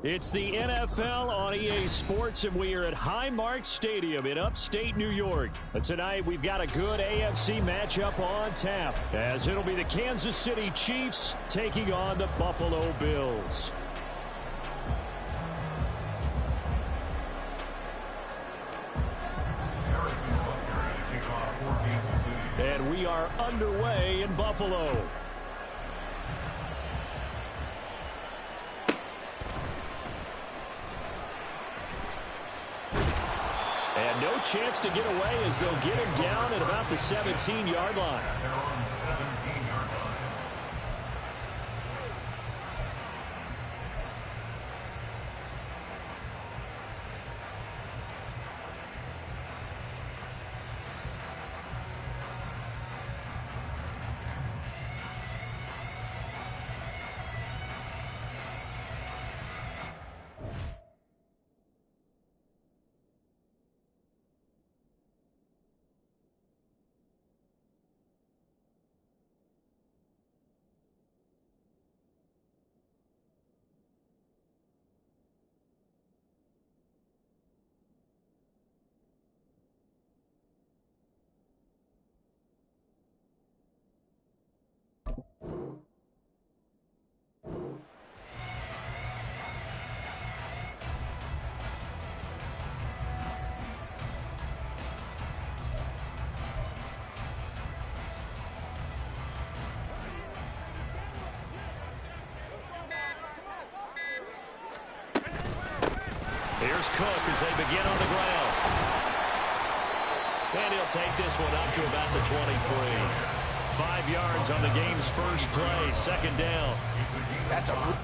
It's the NFL on EA Sports, and we are at Highmark Stadium in upstate New York. And tonight, we've got a good AFC matchup on tap, as it'll be the Kansas City Chiefs taking on the Buffalo Bills. And we are underway in Buffalo. And no chance to get away as they'll get him down at about the 17-yard line. Here's Cook as they begin on the ground. And he'll take this one up to about the 23. 5 yards on the game's first play, second down. That's a...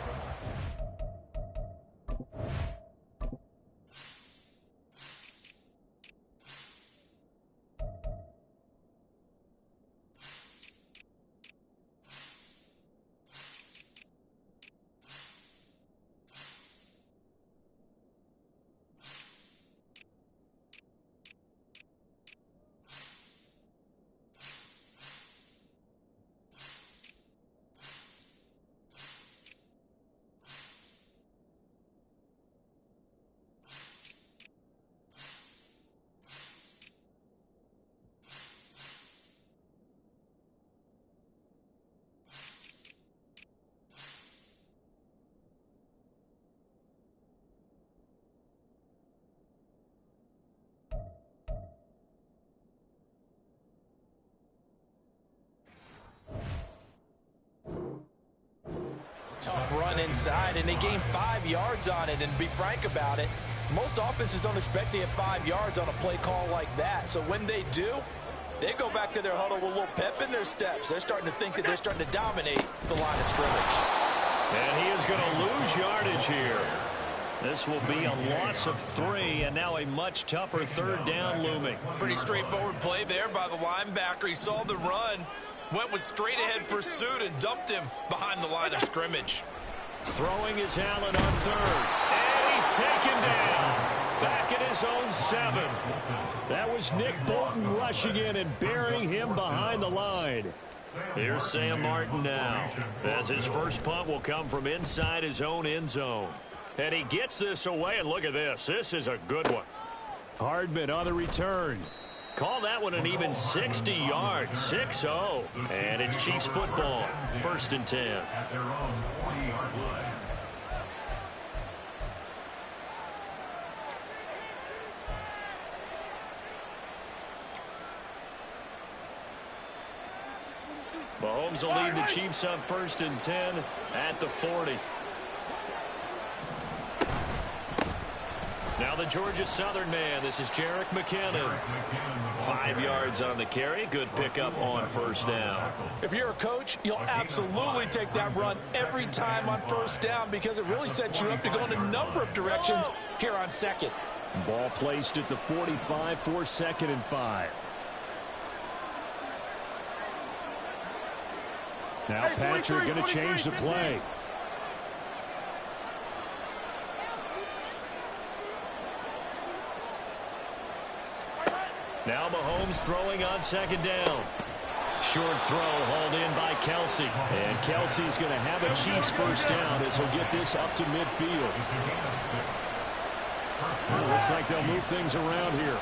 Tough run inside, and they gained 5 yards on it. And to be frank about it, most offenses don't expect to get 5 yards on a play call like that. So when they do, they go back to their huddle with a little pep in their steps. They're starting to think that they're starting to dominate the line of scrimmage. And he is going to lose yardage here. This will be a loss of 3, and now a much tougher third down looming. Pretty straightforward play there by the linebacker. He saw the run, went with straight-ahead pursuit, and dumped him behind the line of scrimmage. Throwing is Allen on third. And he's taken down. Back it his own 7. That was Nick Bolton rushing in and burying him behind the line. Here's Sam Martin now, as his first punt will come from inside his own end zone. And he gets this away, and look at this. This is a good one. Hardman on the return. Call that one an even 60 yards, 6-0. And it's Chiefs football, 1st and 10. Mahomes will lead the Chiefs up 1st and 10 at the 40. Now the Georgia Southern man. This is Jerick McKinnon. 5 yards on the carry. Good pickup on 1st down. If you're a coach, you'll absolutely take that run every time on 1st down because it really sets you up to go in a number of directions here on 2nd. Ball placed at the 45 for 2nd and 5. Now Patrick going to change the play. Now Mahomes throwing on 2nd down. Short throw hauled in by Kelsey. And Kelsey's going to have a Chiefs 1st down as he'll get this up to midfield. Well, looks like they'll move things around here.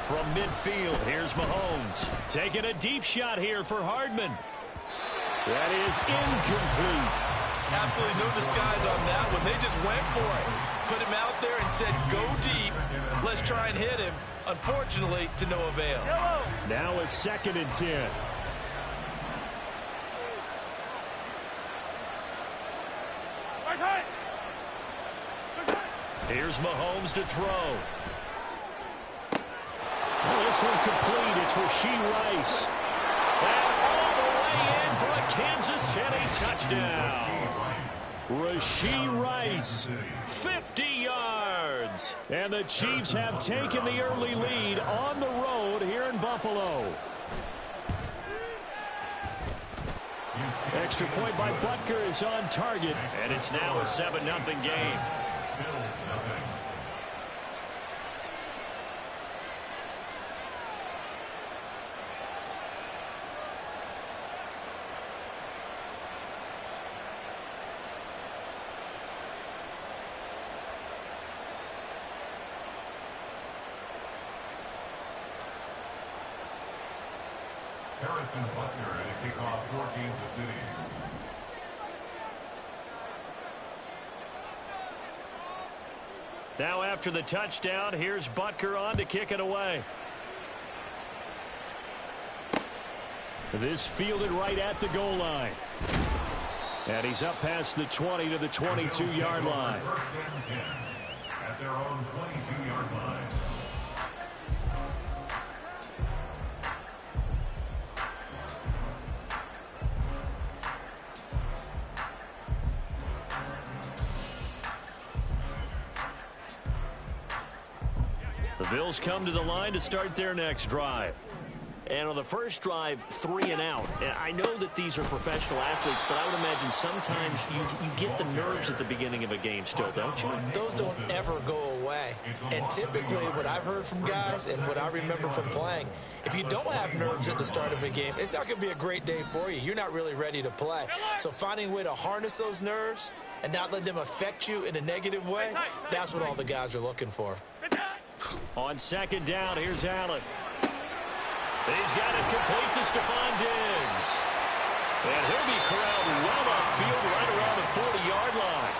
From midfield, here's Mahomes. Taking a deep shot here for Hardman. That is incomplete. Absolutely no disguise on that one. They just went for it. Put him out there and said, go deep. Let's try and hit him. Unfortunately, to no avail. Now a 2nd and 10. Here's Mahomes to throw. Well, this one complete. It's Rashee Rice. And all the way in for a Kansas City touchdown. Rashee Rice, 50 yards. And the Chiefs have taken the early lead on the road here in Buffalo. Extra point by Butker is on target. And it's now a 7-0 game. Butker at a kickoff for Kansas City. Now after the touchdown, here's Butker on to kick it away. This fielded right at the goal line. And he's up past the 20 to the 22-yard line. At their own 22-yard line. The Bills come to the line to start their next drive. And on the first drive, 3 and out. And I know that these are professional athletes, but I would imagine sometimes you get the nerves at the beginning of a game still, don't you? Those don't ever go away. And typically what I've heard from guys and what I remember from playing, if you don't have nerves at the start of a game, it's not going to be a great day for you. You're not really ready to play. So finding a way to harness those nerves and not let them affect you in a negative way, that's what all the guys are looking for. On 2nd down, here's Allen. He's got it complete to Stephon Diggs. And he'll be corralled well upfield right around the 40-yard line.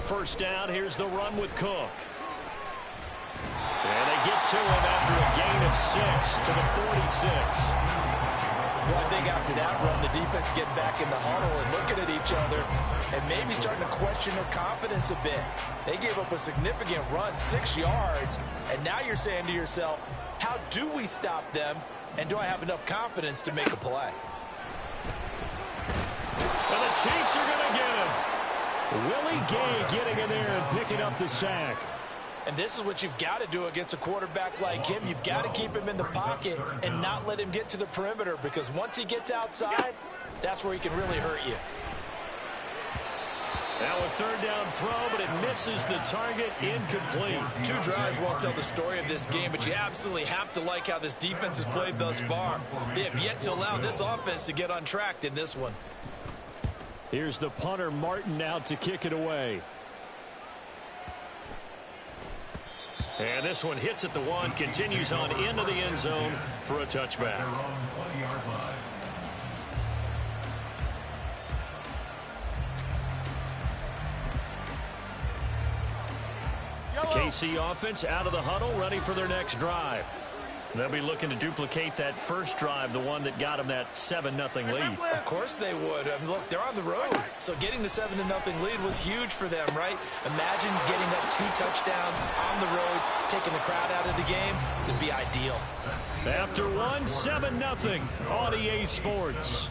First down, here's the run with Cook. And they get to him after a gain of 6 to the 46. Well, I think after that run, the defense getting back in the huddle and looking at each other and maybe starting to question their confidence a bit. They gave up a significant run, 6 yards, and now you're saying to yourself, how do we stop them And do I have enough confidence to make a play? And the Chiefs are going to get him. Willie Gay getting in there and picking up the sack. And this is what you've got to do against a quarterback like him. You've got to keep him in the pocket and not let him get to the perimeter, because once he gets outside, that's where he can really hurt you. Now a third down throw, but it misses the target, incomplete. 2 drives won't tell the story of this game, but you absolutely have to like how this defense has played thus far. They have yet to allow this offense to get untracked in this one. Here's the punter, Martin, out to kick it away. And this one hits at the 1, continues on into the end zone for a touchback. KC offense out of the huddle, ready for their next drive. They'll be looking to duplicate that first drive, the one that got them that 7-0 lead. Of course they would. I mean, look, they're on the road. So getting the 7-0 lead was huge for them, right? Imagine getting that 2 touchdowns on the road, taking the crowd out of the game. It'd be ideal. After 1, 7-0 on EA Sports.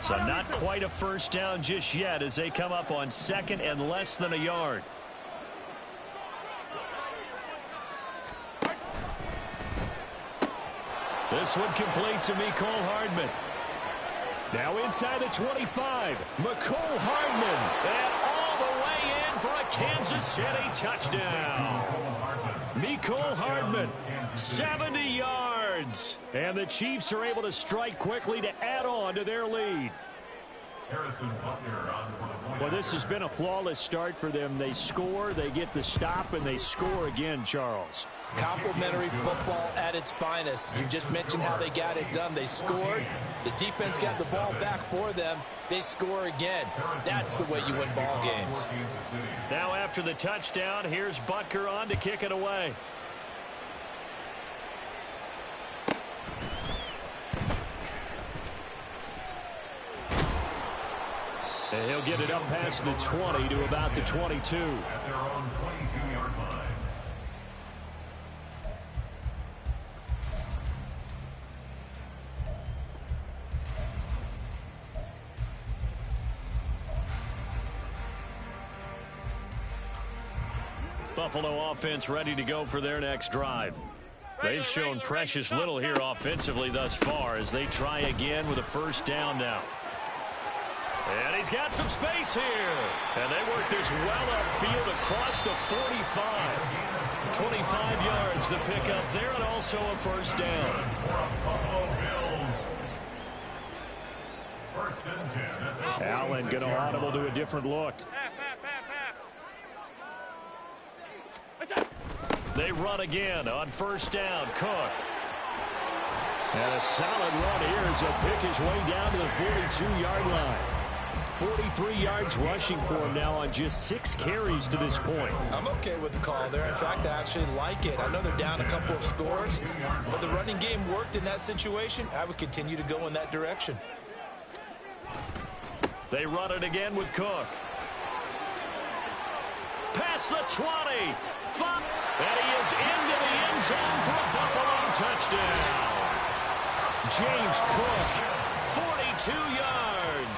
So not quite a first down just yet as they come up on 2nd and less than a yard. This one complete to Mecole Hardman. Now inside the 25. Mecole Hardman. And all the way in for a Kansas City touchdown. Mecole Hardman, 70 yards. And the Chiefs are able to strike quickly to add on to their lead. Well, this has been a flawless start for them. They score, they get the stop, and they score again, Charles. Complimentary football at its finest. You just mentioned how they got it done. They scored. The defense got the ball back for them. They score again. That's the way you win ball games. Now after the touchdown, here's Butker on to kick it away. And he'll get it up past the 20 to about the 22. At their own 22-yard line. Buffalo offense ready to go for their next drive. They've shown precious little here offensively thus far as they try again with a first down now. And he's got some space here. And they work this well upfield across the 45. 25 yards the pickup there, and also a first down. Allen going to audible to a different look. They run again on first down. Cook. And a solid run here as he'll pick his way down to the 42-yard line. 43 yards rushing for him now on just 6 carries to this point. I'm okay with the call there. In fact, I actually like it. I know they're down a couple of scores, but the running game worked in that situation. I would continue to go in that direction. They run it again with Cook. Past the 20. And he is into the end zone for a Buffalo touchdown. James Cook, 42 yards.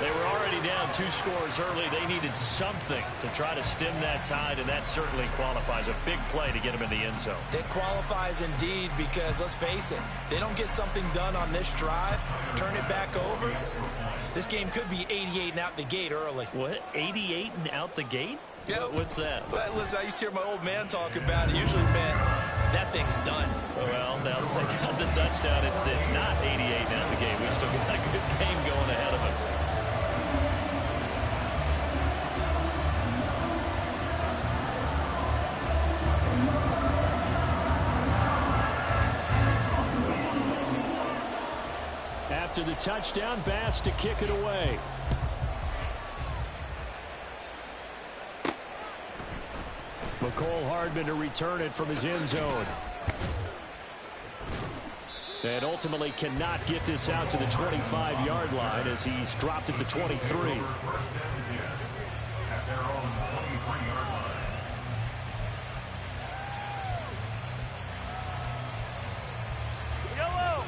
They were already down 2 scores early. They needed something to try to stem that tide, and that certainly qualifies. A big play to get them in the end zone. It qualifies indeed because, let's face it, they don't get something done on this drive, turn it back over. This game could be 88 and out the gate early. What? 88 and out the gate? Yeah. What's that? Well, listen, I used to hear my old man talk about it. Usually meant that thing's done. Well, now that they got the touchdown, it's not 88 and out the gate. We still got a good game going ahead of us. After the touchdown, Bass to kick it away. Mecole Hardman to return it from his end zone. And ultimately cannot get this out to the 25-yard line as he's dropped at the 23.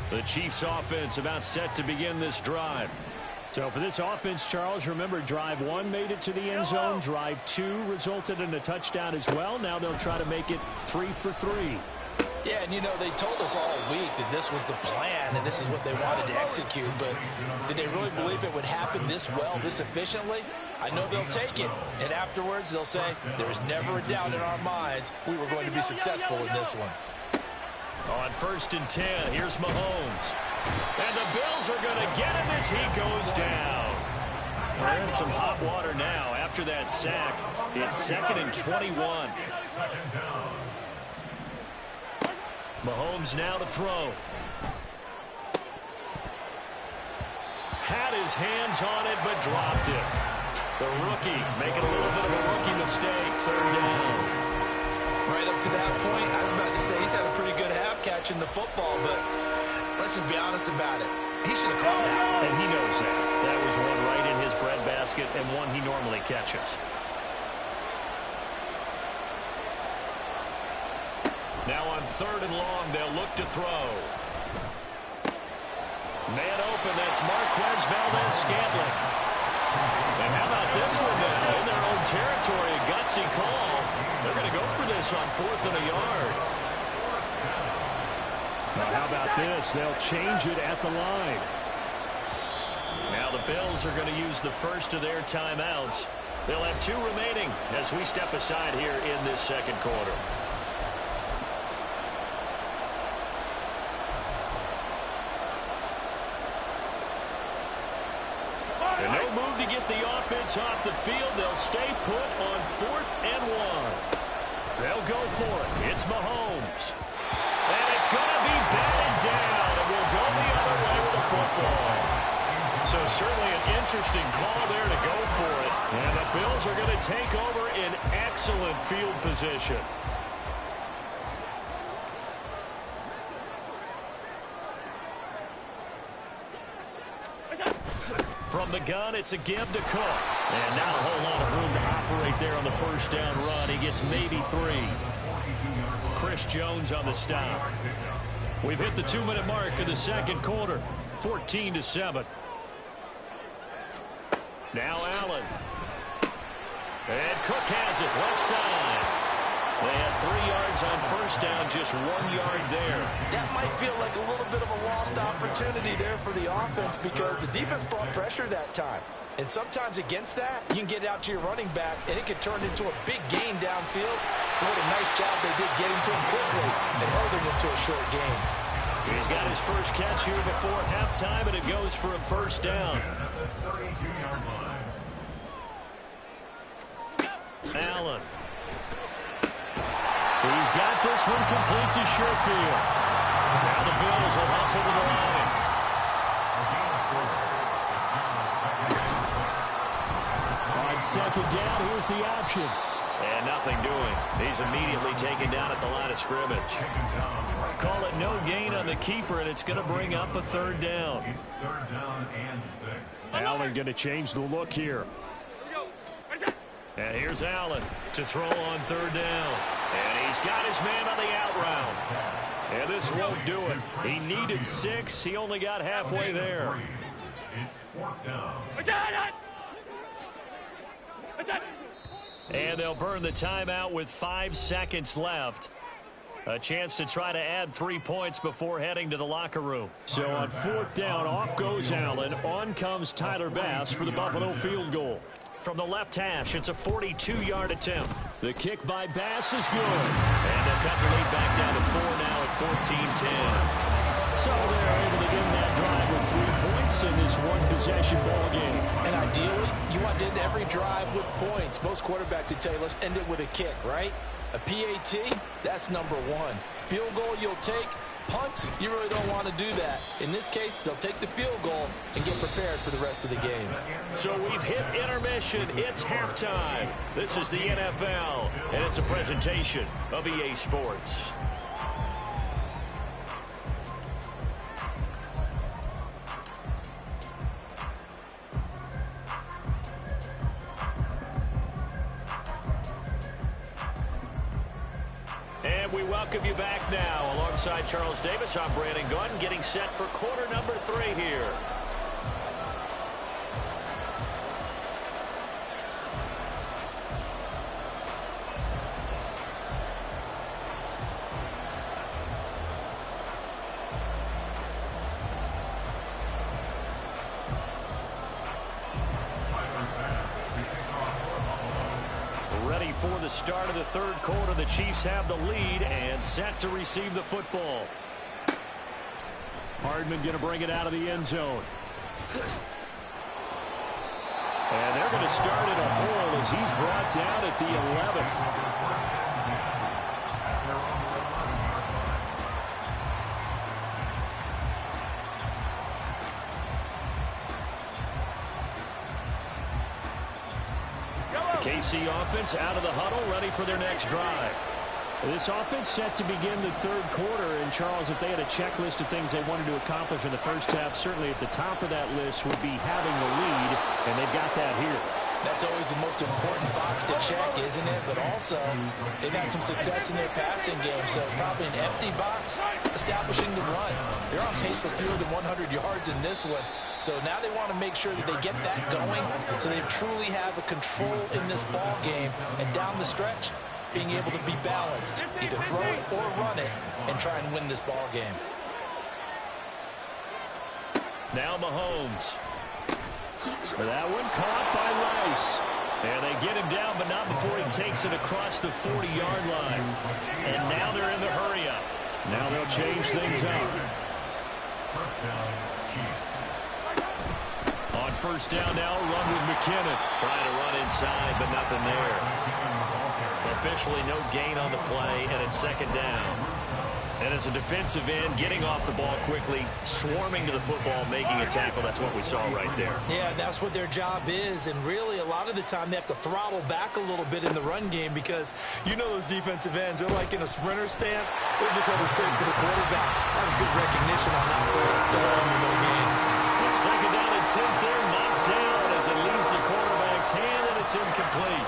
The Chiefs offense about set to begin this drive. So for this offense, Charles, remember drive 1 made it to the end zone. Drive 2 resulted in a touchdown as well. Now they'll try to make it 3 for 3. Yeah, and you know, they told us all week that this was the plan and this is what they wanted to execute, but did they really believe it would happen this well, this efficiently? I know they'll take it, and afterwards they'll say, there's never a doubt in our minds we were going to be successful in this one. On 1st and 10, here's Mahomes. And the Bills are going to get him as he goes down. They're in some hot water now after that sack. It's 2nd and 21. Mahomes now to throw. Had his hands on it, but dropped it. The rookie making a little bit of a rookie mistake. 3rd down. Right up to that point, I was about to say he's had a pretty good half catching the football, but let's just be honest about it. He should have caught that. And he knows that. That was one right in his breadbasket and one he normally catches. Now on 3rd and long, they'll look to throw. Man open, that's Marquez Valdez-Scantling. And how about this one now? In their own territory, a gutsy call. They're going to go for this on 4th and a yard. Now how about this? They'll change it at the line. Now the Bills are going to use the first of their timeouts. They'll have 2 remaining as we step aside here in this 2nd quarter. And no move to get the offense off the field. They'll stay put on 4th and 1. They'll go for it. It's Mahomes. And it's going to be batted down. And we'll go the other way with the football. So certainly an interesting call there to go for it. And the Bills are going to take over in excellent field position. From the gun, it's a give to Cook. And not a whole lot of room to operate there on the 1st down run. He gets maybe 3. Chris Jones on the stop. We've hit the 2-minute mark of the 2nd quarter. 14-7. Now Allen. And Cook has it left side. They had 3 yards on 1st down, just 1 yard there. That might feel like a little bit of a lost opportunity there for the offense because the defense brought pressure that time. And sometimes against that, you can get it out to your running back, and it can turn into a big gain downfield. But what a nice job they did getting to him quickly and holding him to a short gain. He's got his first catch here before halftime, and it goes for a 1st down. Allen. He's got this one complete to Sherfield. Now the Bills will hustle to the line. On 2nd down, here's the option. And nothing doing. He's immediately taken down at the line of scrimmage. Call it no gain on the keeper, and it's going to bring up a 3rd down. It's 3rd down and 6. Allen going to change the look here. And here's Allen to throw on 3rd down. And he's got his man on the out route. And this won't do it. He needed 6. He only got halfway there. It's 4th down. And they'll burn the timeout with 5 seconds left. A chance to try to add 3 points before heading to the locker room. So on 4th down, off goes Allen. On comes Tyler Bass for the Buffalo field goal. From the left hash, it's a 42-yard attempt. The kick by Bass is good. And they'll cut the lead back down to 4 now at 14-10. So they're able to end that drive with 3 points in this one-possession ball game. And ideally, you want to end every drive with points. Most quarterbacks would tell you, let's end it with a kick, right? A PAT, that's number 1. Field goal you'll take, Punts, you really don't want to do that. In this case, they'll take the field goal and get prepared for the rest of the game. So we've hit intermission. It's halftime. This is the NFL, and it's a presentation of EA Sports. And we welcome you back now. Alongside Charles Davis, I'm Brandon Gunn, getting set for quarter number 3 here. Ready for the start of the third quarter. The Chiefs have the lead and set to receive the football. Hardman going to bring it out of the end zone. And they're going to start at a hole as he's brought down at the 11. KC offense out of the huddle, ready for their next drive. This offense set to begin the third quarter. And, Charles, if they had a checklist of things they wanted to accomplish in the first half, certainly at the top of that list would be having the lead, and they've got that here. That's always the most important box to check, isn't it? But also, they've had some success in their passing game, so probably an empty box establishing the run. They're on pace for fewer than 100 yards in this one. So now they want to make sure that they get that going so they truly have a control in this ball game. And down the stretch, being able to be balanced, either throw it or run it, and try and win this ball game. Now Mahomes. That one caught by Rice. And they get him down, but not before he takes it across the 40-yard line. And now they're in the hurry-up. Now they'll change things up. First down, Chiefs. On first down now, run with McKinnon. Trying to run inside, but nothing there. Officially no gain on the play, and it's second down. And as a defensive end, getting off the ball quickly, swarming to the football, making a tackle, that's what we saw right there. Yeah, that's what their job is, and really a lot of the time they have to throttle back a little bit in the run game because you know those defensive ends, they're like in a sprinter stance. They're just headed straight for the quarterback. That was good recognition on that play. No gain. The second down and 10th there, knocked down as it leaves the quarterback's hand, and it's incomplete.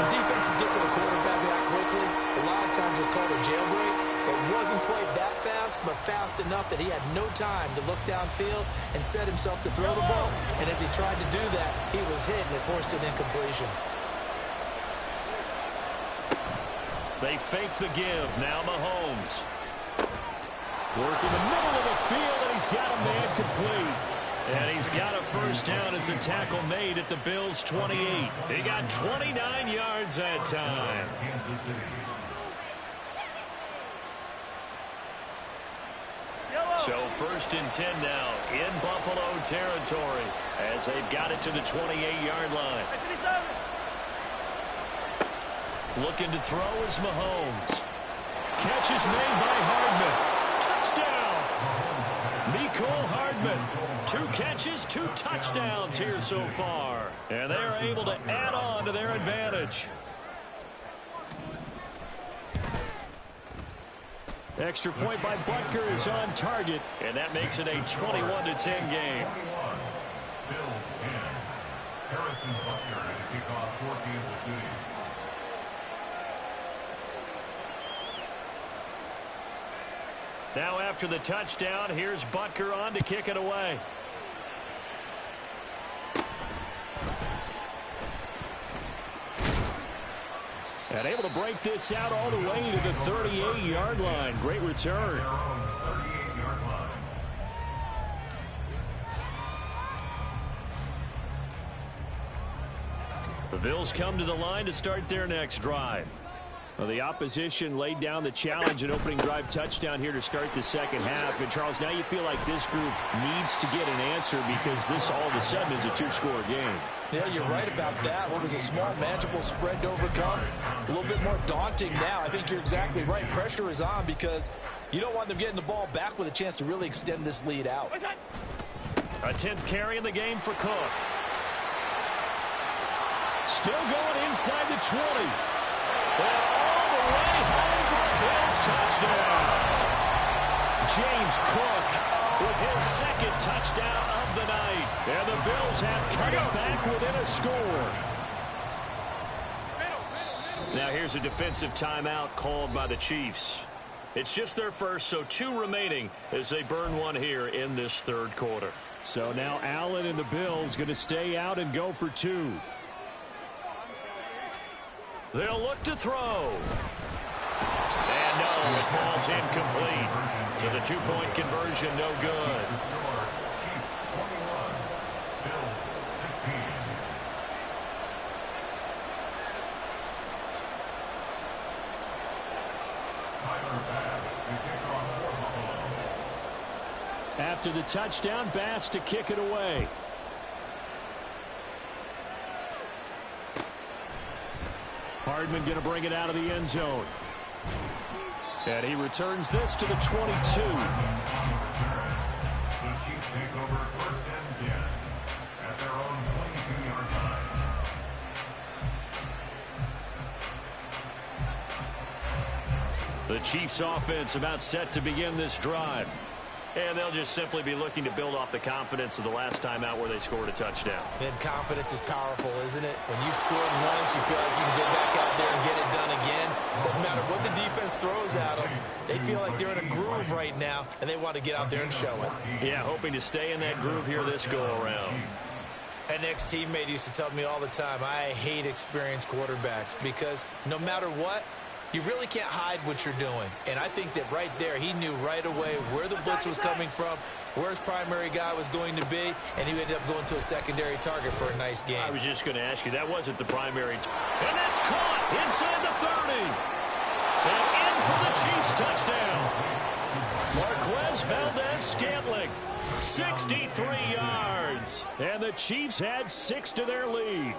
When defenses get to the quarterback that quickly, a lot of times it's called a jailbreak. It wasn't quite that fast, but fast enough that he had no time to look downfield and set himself to throw the ball. And as he tried to do that, he was hit, and it forced an incompletion. They fake the give. Now Mahomes. Working the middle of the field, and he's got a man complete. And he's got a first down as a tackle made at the Bills' 28. He got 29 yards that time. Kansas City. So first and 10 now in Buffalo territory as they've got it to the 28-yard line. Looking to throw is Mahomes. Catch is made by Hardman. Touchdown. Mecole Hardman. 2 catches, 2 touchdowns here so far. And they are able to add on to their advantage. Extra point by Butker is on target, and that makes it a 21-10 game. Bills 10. Harrison Butker at the kickoff for Kansas City. Now after the touchdown, here's Butker on to kick it away. And able to break this out all the way to the 38-yard line. Great return. The Bills come to the line to start their next drive. Well, the opposition laid down the challenge, an opening drive touchdown here to start the second half. And, Charles, now you feel like this group needs to get an answer because this all of a sudden is a two-score game. Yeah, you're right about that. What was a small, manageable spread to overcome? A little bit more daunting now. I think you're exactly right. Pressure is on because you don't want them getting the ball back with a chance to really extend this lead out. A 10th carry in the game for Cook. Still going inside the 20. And all the way home for a Bills touchdown. James Cook with his second touchdown of the night. And the Bills have cut it back within a score. Now here's a defensive timeout called by the Chiefs. It's just their first, so 2 remaining as they burn one here in this third quarter. So now Allen and the Bills going to stay out and go for 2. They'll look to throw. And no, it falls incomplete. So the 2-point conversion no good. After the touchdown, Bass to kick it away. Hardman going to bring it out of the end zone. And he returns this to the 22. The Chiefs take over 1st and 10 at their own 22-yard line. The Chiefs offense about set to begin this drive. And they'll just simply be looking to build off the confidence of the last time out where they scored a touchdown. And confidence is powerful, isn't it? When you scored once, you feel like you can go back out there and get it done again. Doesn't matter what the defense throws at them. They feel like they're in a groove right now, and they want to get out there and show it. Yeah, hoping to stay in that groove here this go-around. An ex-teammate used to tell me all the time, I hate experienced quarterbacks because no matter what, you really can't hide what you're doing. And I think that right there, he knew right away where the blitz was coming from, where his primary guy was going to be, and he ended up going to a secondary target for a nice game. I was just going to ask you, that wasn't the primary. And that's caught inside the 30. And in for the Chiefs touchdown. Marquez Valdez-Scantling, 63 yards. And the Chiefs had 6 to their lead.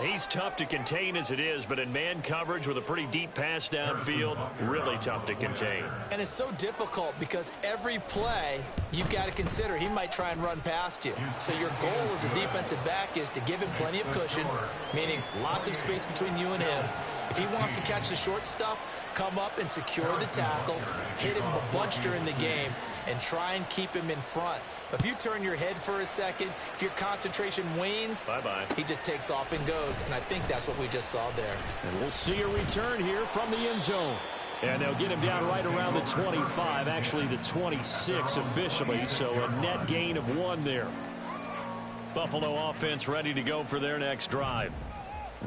He's tough to contain as it is, but in man coverage with a pretty deep pass downfield, really tough to contain. And it's so difficult because every play you've got to consider he might try and run past you. So your goal as a defensive back is to give him plenty of cushion, meaning lots of space between you and him. If he wants to catch the short stuff, come up and secure the tackle, hit him a bunch during the game, and try and keep him in front. But if you turn your head for a second, if your concentration wanes, bye-bye. He just takes off and goes, and I think that's what we just saw there. And we'll see a return here from the end zone. And they'll get him down right around the 25, actually the 26 officially, so a net gain of 1 there. Buffalo offense ready to go for their next drive.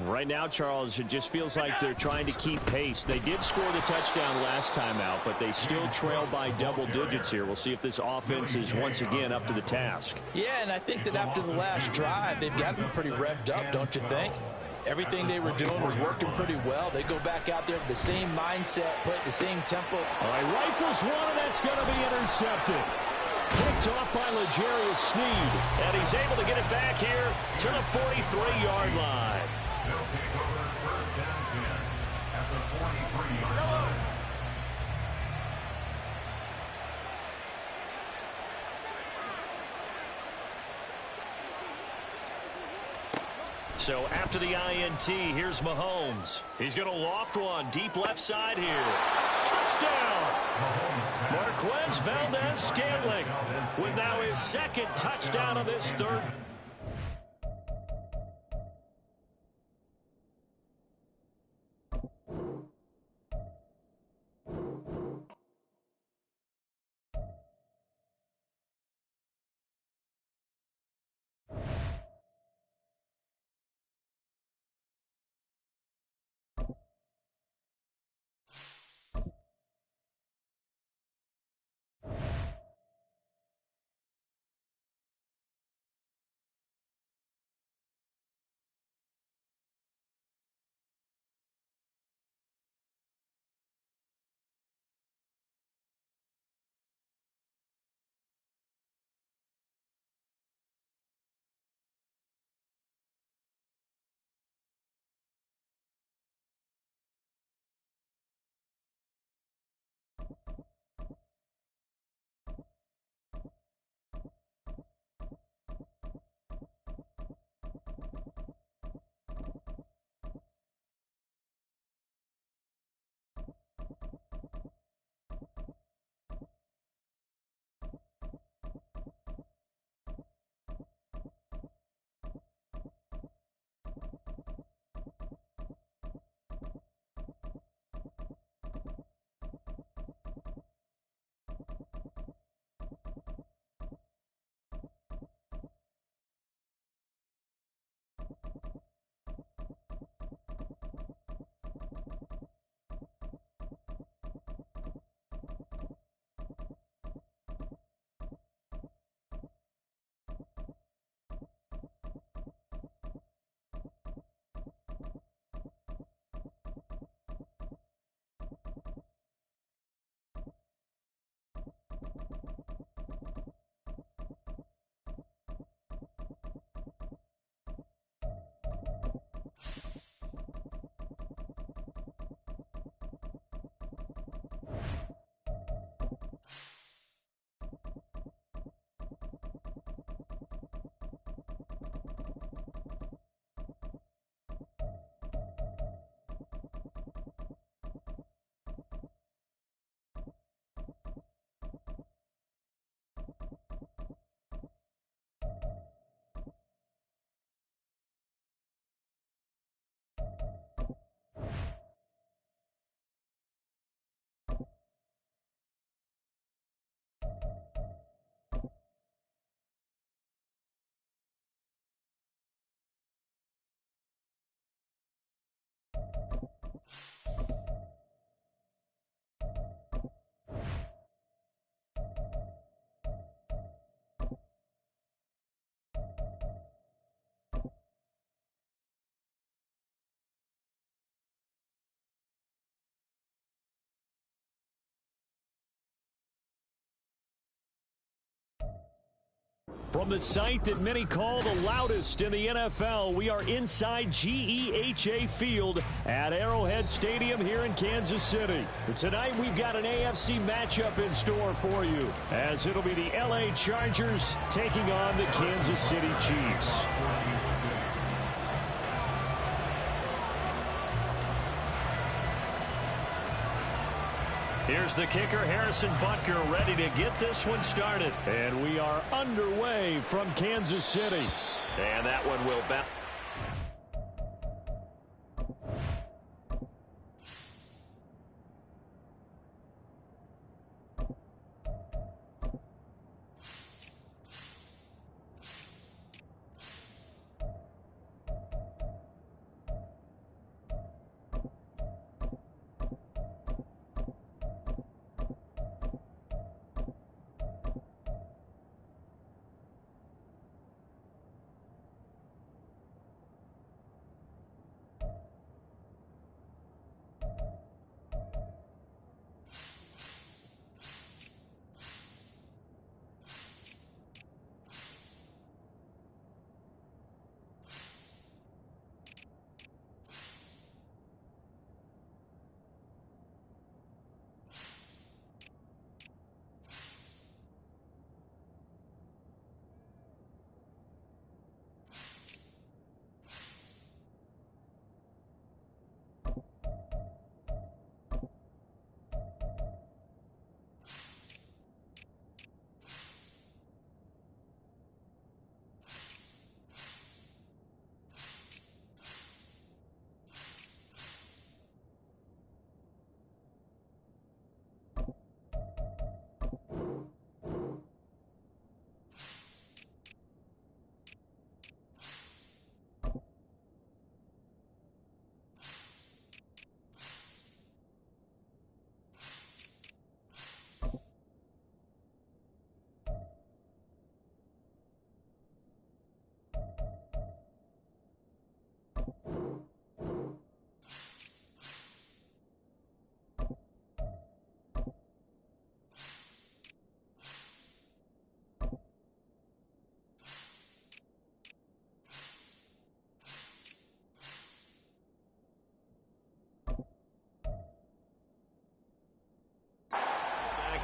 Right now, Charles, it just feels like they're trying to keep pace. They did score the touchdown last time out, but they still trail by double digits here. We'll see if this offense is once again up to the task. Yeah, and I think that after the last drive, they've gotten pretty revved up, don't you think? Everything they were doing was working pretty well. They go back out there with the same mindset, put the same tempo. All right, rifles one, and that's going to be intercepted. Picked off by L'Jarius Sneed, and he's able to get it back here to the 43-yard line. They'll take over 1st and 10 at the 43-yard line. So after the INT, here's Mahomes. He's going to loft one deep left side here. Touchdown! Marquez Valdez-Scantling with now his 2nd touchdown of this third From the site that many call the loudest in the NFL, we are inside GEHA Field at Arrowhead Stadium here in Kansas City. Tonight we've got an AFC matchup in store for you, as it'll be the LA Chargers taking on the Kansas City Chiefs. Here's the kicker, Harrison Butker, ready to get this one started. And we are underway from Kansas City. And that one will bounce.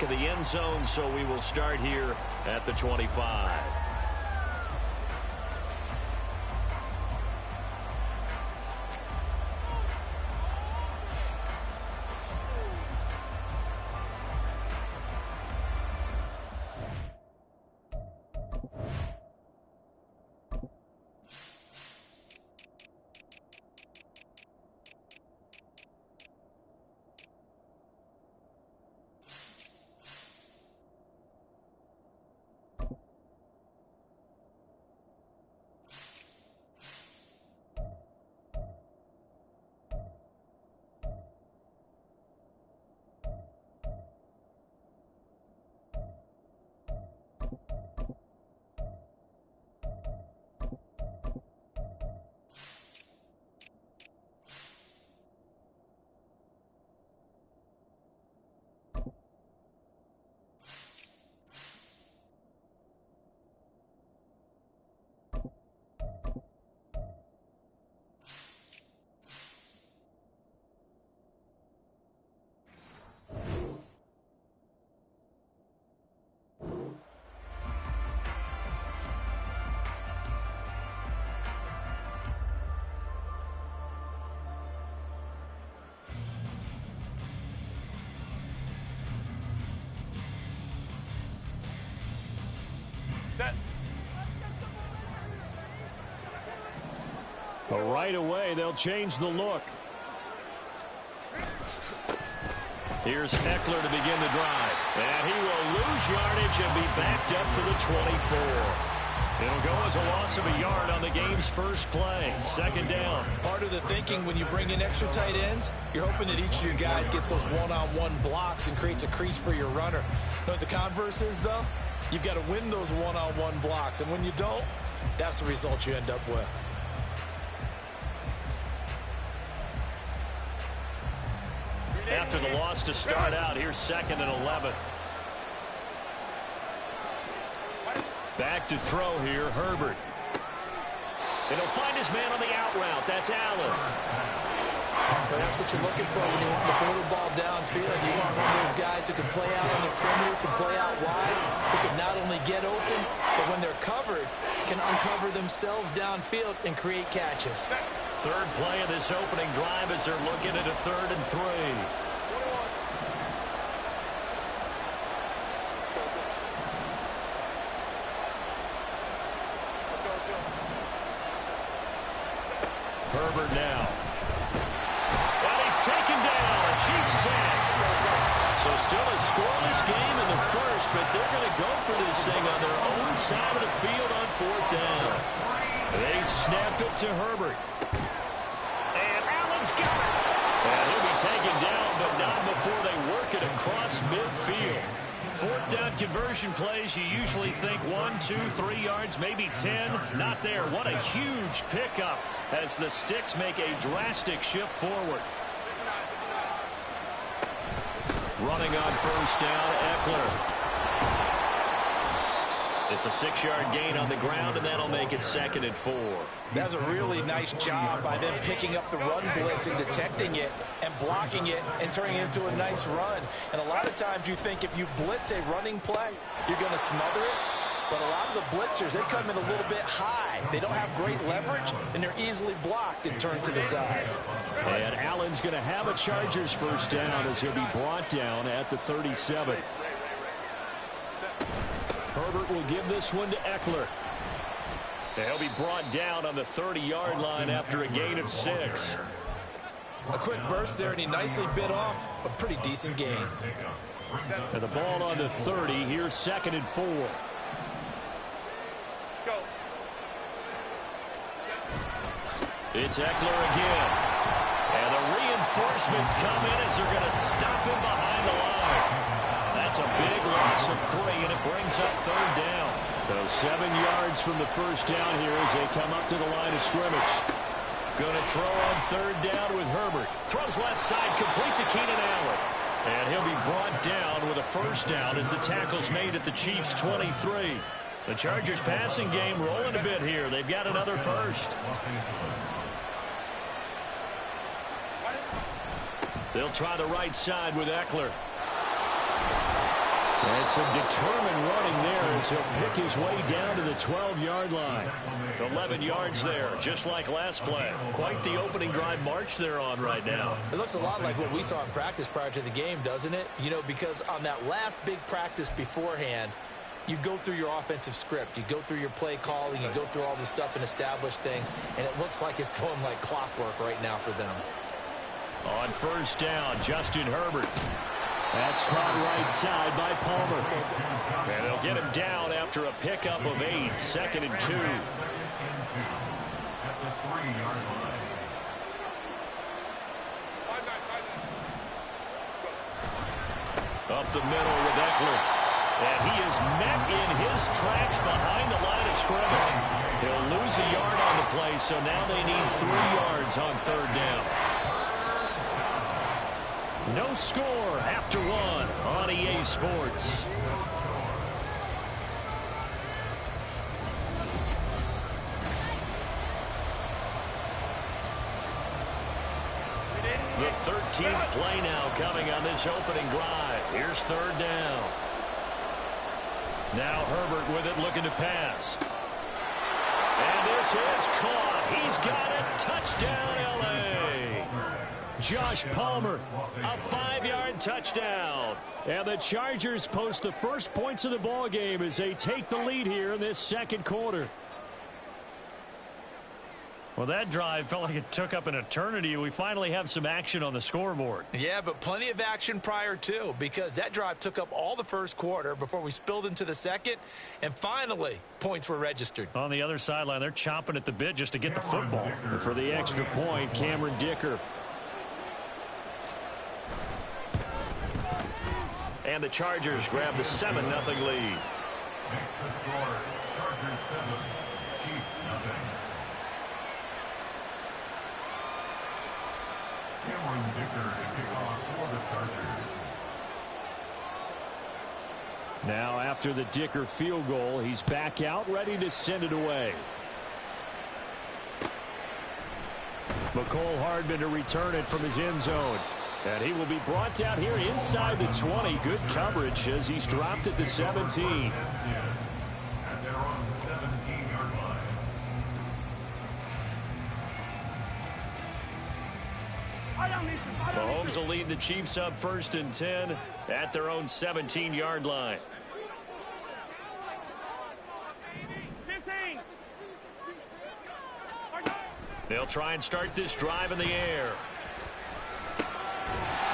Of the end zone, so we will start here at the 25. But right away, they'll change the look. Here's Eckler to begin the drive. And he will lose yardage and be backed up to the 24. It'll go as a loss of a yard on the game's first play. Second down. Part of the thinking when you bring in extra tight ends, you're hoping that each of your guys gets those one-on-one blocks and creates a crease for your runner. You know what the converse is, though? You've got to win those one-on-one blocks. And when you don't, that's the result you end up with. After the loss to start out, here's 2nd and 11. Back to throw here, Herbert. And he'll find his man on the out route. That's Allen. That's what you're looking for when you want to throw the ball downfield. You want one of those guys who can play out on the perimeter, can play out wide, who can not only get open, but when they're covered, can uncover themselves downfield and create catches. Third play of this opening drive as they're looking at a 3rd and 3. Herbert now. And he's taken down. Chiefs sack. So still a scoreless game in the first, but they're going to go for this thing on their own side of the field on 4th down. They snap it to Herbert. And Allen's got it. And he'll be taken down, but not before they work it across midfield. 4th down conversion plays, you usually think 1, 2, 3 yards, maybe 10. Not there. What a huge pickup as the Sticks make a drastic shift forward. Running on 1st down, Eckler. It's a 6-yard gain on the ground, and that'll make it 2nd and 4. That's a really nice job by them picking up the run blitz and detecting it and blocking it and turning it into a nice run. And a lot of times you think if you blitz a running play, you're going to smother it. But a lot of the blitzers, they come in a little bit high. They don't have great leverage, and they're easily blocked and turned to the side. And Allen's going to have a Chargers 1st down as he'll be brought down at the 37. Herbert will give this one to Eckler. He'll be brought down on the 30-yard line after a gain of 6. A quick burst there, and he nicely bit off a pretty decent gain. And the ball on the 30. Here's 2nd and 4. It's Eckler again. And the reinforcements come in as they're going to stop him behind the line. That's a big loss of 3, and it brings up 3rd down. So 7 yards from the 1st down here as they come up to the line of scrimmage. Going to throw on 3rd down with Herbert. Throws left side, complete to Keenan Allen. And he'll be brought down with a 1st down as the tackle's made at the Chiefs' 23. The Chargers passing game rolling a bit here. They've got another 1st. They'll try the right side with Eckler. And some determined running there as he'll pick his way down to the 12-yard line. 11 yards there, just like last play. Quite the opening drive march they're on right now. It looks a lot like what we saw in practice prior to the game, doesn't it? You know, because on that last big practice beforehand, you go through your offensive script. You go through your play calling. You go through all this stuff and establish things. And it looks like it's going like clockwork right now for them. On 1st down, Justin Herbert. That's caught right side by Palmer. And they'll get him down after a pickup of 8. 2nd and 2. At the 3-yard line. Up the middle with Eckler. And he is met in his tracks behind the line of scrimmage. He'll lose a yard on the play, so now they need 3 yards on 3rd down. No score after 1 on EA Sports. The 13th play now coming on this opening drive. Here's 3rd down. Now Herbert with it, looking to pass. And this is caught. He's got it. Touchdown, L.A. Josh Palmer, a 5-yard touchdown. And the Chargers post the first points of the ball game as they take the lead here in this 2nd quarter. Well, that drive felt like it took up an eternity. We finally have some action on the scoreboard. Yeah, but plenty of action prior to, because that drive took up all the 1st quarter before we spilled into the 2nd, and finally, points were registered. On the other sideline, they're chomping at the bit just to get the football. And for the extra point, Cameron Dicker. And the Chargers grab the 7-0 lead. Makes the score Chargers 7, Chiefs 0. Cameron Dicker to kick off for the Chargers. Now after the Dicker field goal, he's back out ready to send it away. McCole Hardman to return it from his end zone. And he will be brought down here inside the 20. Good coverage as he's dropped at the 17. And they're on the 17-yard line. Mahomes will lead the Chiefs up 1st and 10 at their own 17-yard line. 15. They'll try and start this drive in the air.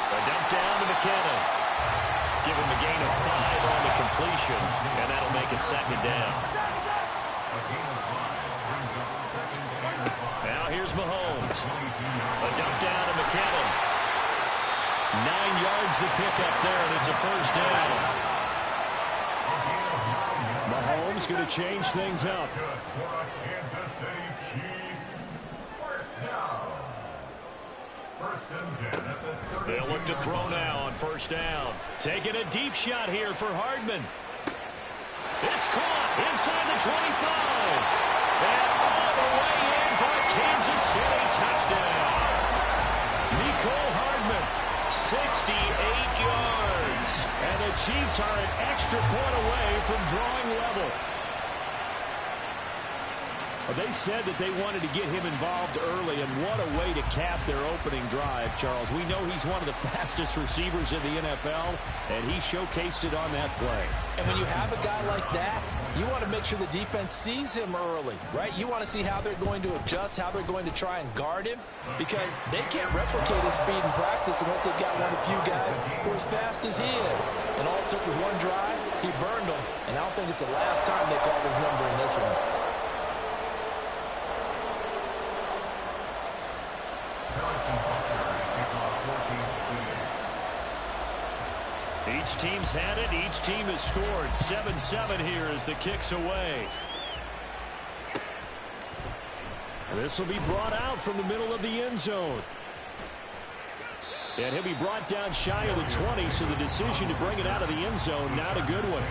A dump down to McKinnon. Give him a gain of 5 on the completion, and that'll make it 2nd down. Now here's Mahomes. A dump down to McKinnon. 9 yards to pick up there, and it's a 1st down. Mahomes going to change things up. Kansas City Chiefs. 1st down. 1st and 10 at the 30. They'll look to throw now on 1st down. Taking a deep shot here for Hardman. It's caught inside the 25. And all the way in for a Kansas City touchdown. Mecole Hardman, 68 yards. And the Chiefs are an extra point away from drawing level. Well, they said that they wanted to get him involved early, and what a way to cap their opening drive, Charles. We know he's one of the fastest receivers in the NFL, and he showcased it on that play. And when you have a guy like that, you want to make sure the defense sees him early, right? You want to see how they're going to adjust, how they're going to try and guard him, because they can't replicate his speed in practice unless they've got one of the few guys who are as fast as he is. And all it took was one drive. He burned them, and I don't think it's the last time they called his number in this one. Each team's had it. Each team has scored. 7-7 here as the kick's away. This will be brought out from the middle of the end zone. And he'll be brought down shy of the 20, so the decision to bring it out of the end zone, not a good one.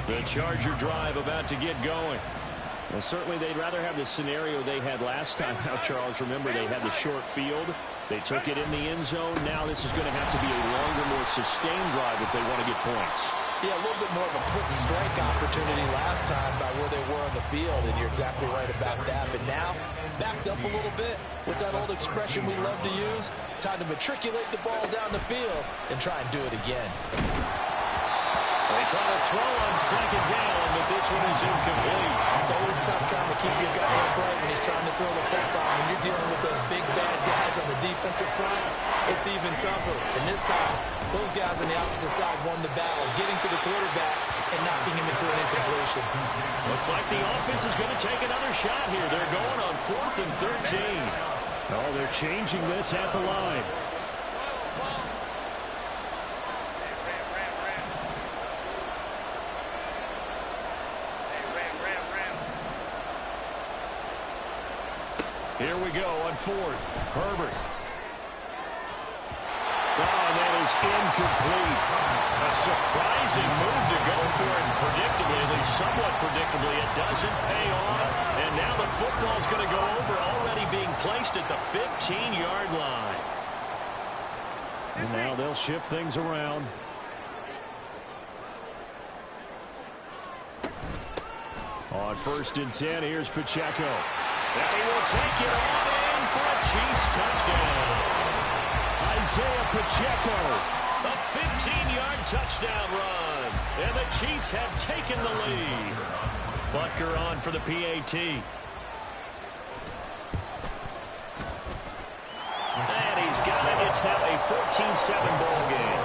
The Charger drive about to get going. Well, certainly they'd rather have the scenario they had last time. Now, Charles, remember they had the short field. They took it in the end zone. Now this is going to have to be a longer, more sustained drive if they want to get points. Yeah, a little bit more of a quick strike opportunity last time by where they were on the field, and you're exactly right about that. But now, backed up a little bit. What's that old expression we love to use? Time to matriculate the ball down the field and try and do it again. They try to throw on 2nd down, but this one is incomplete. It's always tough trying to keep your guy upright when he's trying to throw the football. When you're dealing with those big, bad guys on the defensive front, it's even tougher. And this time, those guys on the opposite side won the battle, getting to the quarterback and knocking him into an incompletion. Looks like the offense is going to take another shot here. They're going on 4th and 13. Oh, they're changing this at the line. Here we go on 4th. Herbert. Oh, that is incomplete. A surprising move to go for it predictably, at least somewhat predictably. It doesn't pay off. And now the football's going to go over, already being placed at the 15-yard line. And now they'll shift things around. On 1st and 10, here's Pacheco. And he will take it on in for a Chiefs touchdown. Isaiah Pacheco, a 15-yard touchdown run. And the Chiefs have taken the lead. Butker on for the PAT. And he's got it. It's now a 14-7 ball game.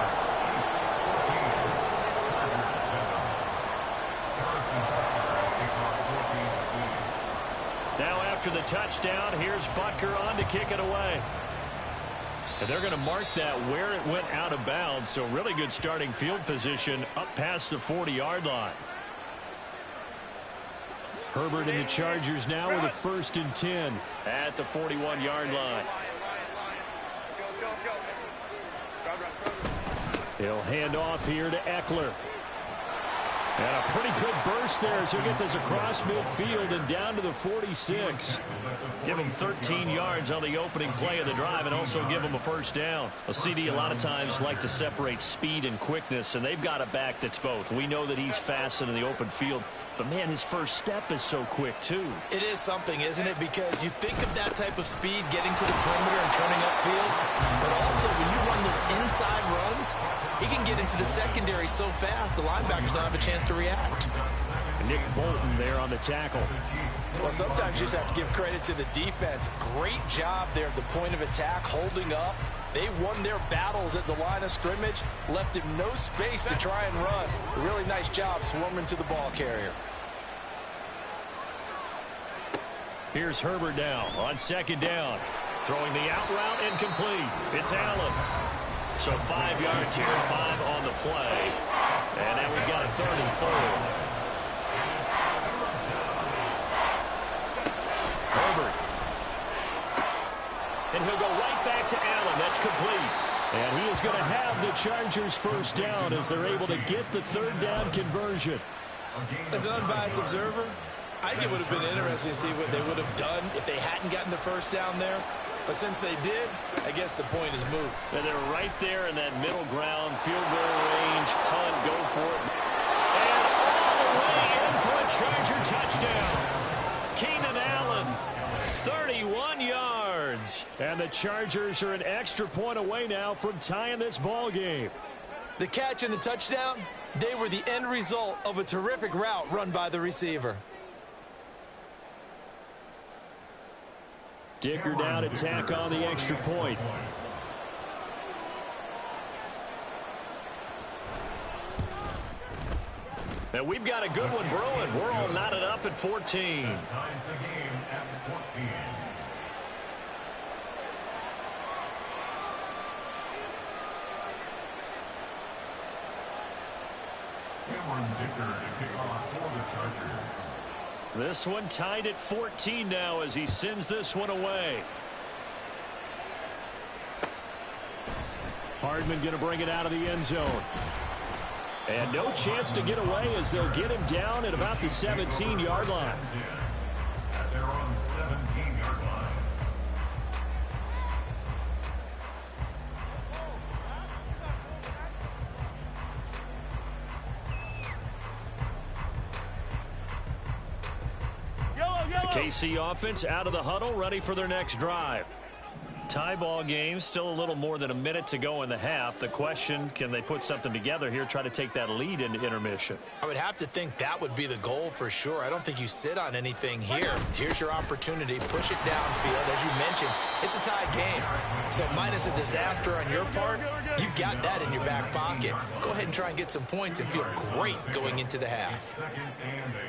Now after the touchdown, here's Butker on to kick it away. And they're going to mark that where it went out of bounds, so really good starting field position up past the 40-yard line. Herbert and the Chargers now with a 1st and 10 at the 41-yard line. He'll hand off here to Eckler. And a pretty good burst there as he'll get this across midfield and down to the 46. Give him 13 yards on the opening play of the drive and also give him a first down. A CD a lot of times like to separate speed and quickness, and they've got a back that's both. We know that he's fast in the open field, but, man, his first step is so quick, too. It is something, isn't it? Because you think of that type of speed getting to the perimeter and turning upfield, but also when you run those inside runs, he can get into the secondary so fast the linebackers don't have a chance to react. Nick Bolton there on the tackle. Well, sometimes you just have to give credit to the defense. Great job there at the point of attack, holding up. They won their battles at the line of scrimmage, left him no space to try and run. A really nice job swarming to the ball carrier. Here's Herbert now on second down. Throwing the out route incomplete. It's Allen. So 5 yards here, 5 on the play. And now we've got a 3rd and 4. Herbert. And he'll go right back to Allen. That's complete. And he is going to have the Chargers first down as they're able to get the 3rd down conversion. As an unbiased observer, I think it would have been interesting to see what they would have done if they hadn't gotten the first down there. But since they did, I guess the point is moot. And they're right there in that middle ground, field goal range, punt, go for it. And all the way in for a Charger touchdown. Keenan Allen, 31 yards. And the Chargers are an extra point away now from tying this ball game. The catch and the touchdown, they were the end result of a terrific route run by the receiver. Dicker down to tack on the extra point. And we've got a good one brewing. We're all knotted up at 14. Ties the game at 14. Cameron Dicker to kick off for the Chargers. This one tied at 14 now as he sends this one away. Hardman going to bring it out of the end zone. And no chance to get away as they'll get him down at about the 17-yard line. At their own 17-yard line. KC offense out of the huddle, ready for their next drive. Tie ball game, still a little more than a minute to go in the half. The question, can they put something together here, try to take that lead into intermission? I would have to think that would be the goal for sure. I don't think you sit on anything here. Here's your opportunity. Push it downfield. As you mentioned, it's a tie game. So minus a disaster on your part, you've got that in your back pocket. Go ahead and try and get some points and feel great going into the half. Second and 8.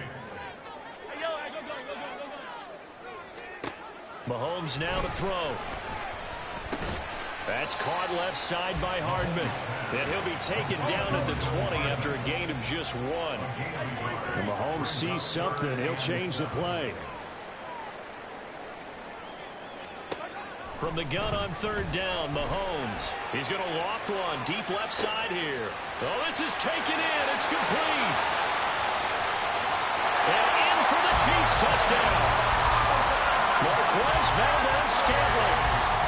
Mahomes now to throw. That's caught left side by Hardman. And he'll be taken down at the 20 after a gain of just 1. When Mahomes sees something, he'll change the play. From the gun on 3rd down, Mahomes. He's going to loft one deep left side here. Oh, this is taken in. It's complete. And in for the Chiefs touchdown. Marquez Valdez-Scantling,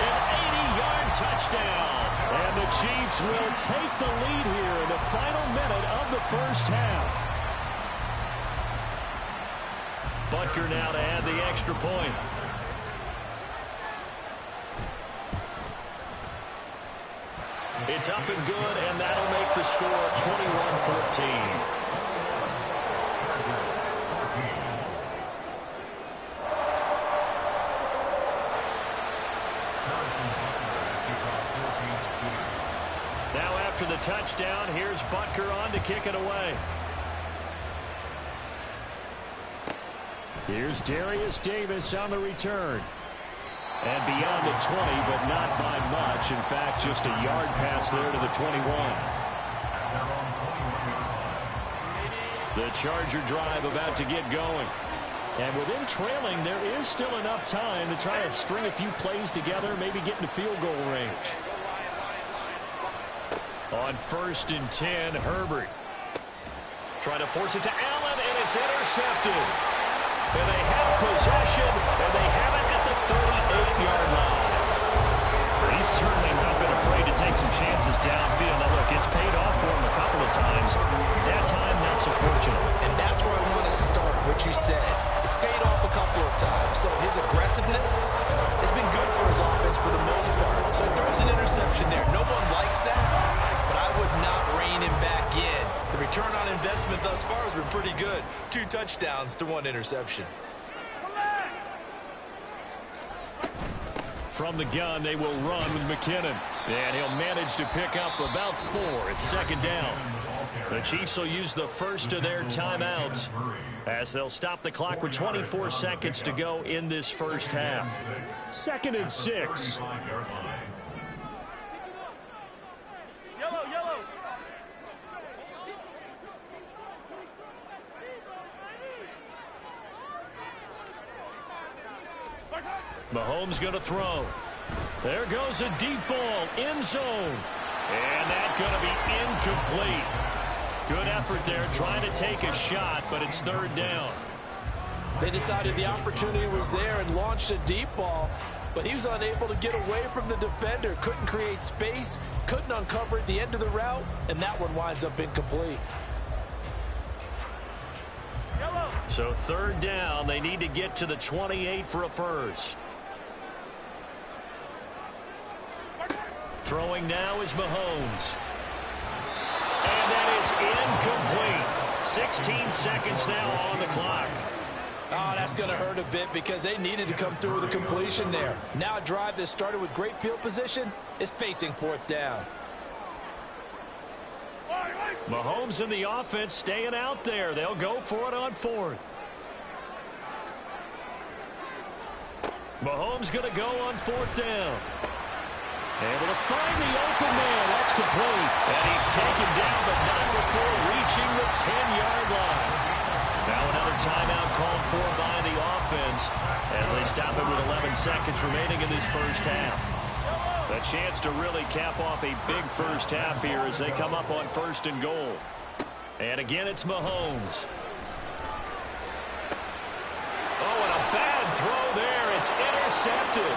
an 80-yard touchdown. And the Chiefs will take the lead here in the final minute of the first half. Butker now to add the extra point. It's up and good, and that'll make the score 21-14. After the touchdown, here's Butker on to kick it away. Here's Darius Davis on the return. And beyond the 20, but not by much. In fact, just a yard pass there to the 21. The Charger drive about to get going. And with them trailing, there is still enough time to try to string a few plays together, maybe get into field goal range. On 1st and 10, Herbert. Trying to force it to Allen, and it's intercepted. And they have possession, and they have it at the 38-yard line. He's certainly not been afraid to take some chances downfield. Now, look, it's paid off for him a couple of times. That time, not so fortunate. And that's where I want to start, what you said. It's paid off a couple of times. So his aggressiveness has been good for his offense for the most part. So he throws an interception there. No one likes that, but I would not rein him back in. The return on investment thus far has been pretty good. 2 touchdowns to 1 interception. From the gun, they will run with McKinnon. And he'll manage to pick up about 4. It's 2nd down. The Chiefs will use the first of their timeouts as they'll stop the clock with 24 seconds to go in this first half. 2nd and 6. Mahomes going to throw. There goes a deep ball, end zone. And that's going to be incomplete. Good effort there, trying to take a shot, but it's 3rd down. They decided the opportunity was there and launched a deep ball, but he was unable to get away from the defender. Couldn't create space, couldn't uncover at the end of the route, and that one winds up incomplete. So 3rd down, they need to get to the 28 for a first. Throwing now is Mahomes. And that is incomplete. 16 seconds now on the clock. Oh, that's going to hurt a bit because they needed to come through with a completion there. Now a drive that started with great field position is facing 4th down. Mahomes and the offense staying out there. They'll go for it on 4th. Mahomes going to go on 4th down. Able to find the open man. That's complete. And he's taken down, but not before reaching the 10-yard line. Now another timeout called for by the offense as they stop it with 11 seconds remaining in this first half. A chance to really cap off a big first half here as they come up on 1st and goal. And again, it's Mahomes. Oh, and a bad throw there. It's intercepted.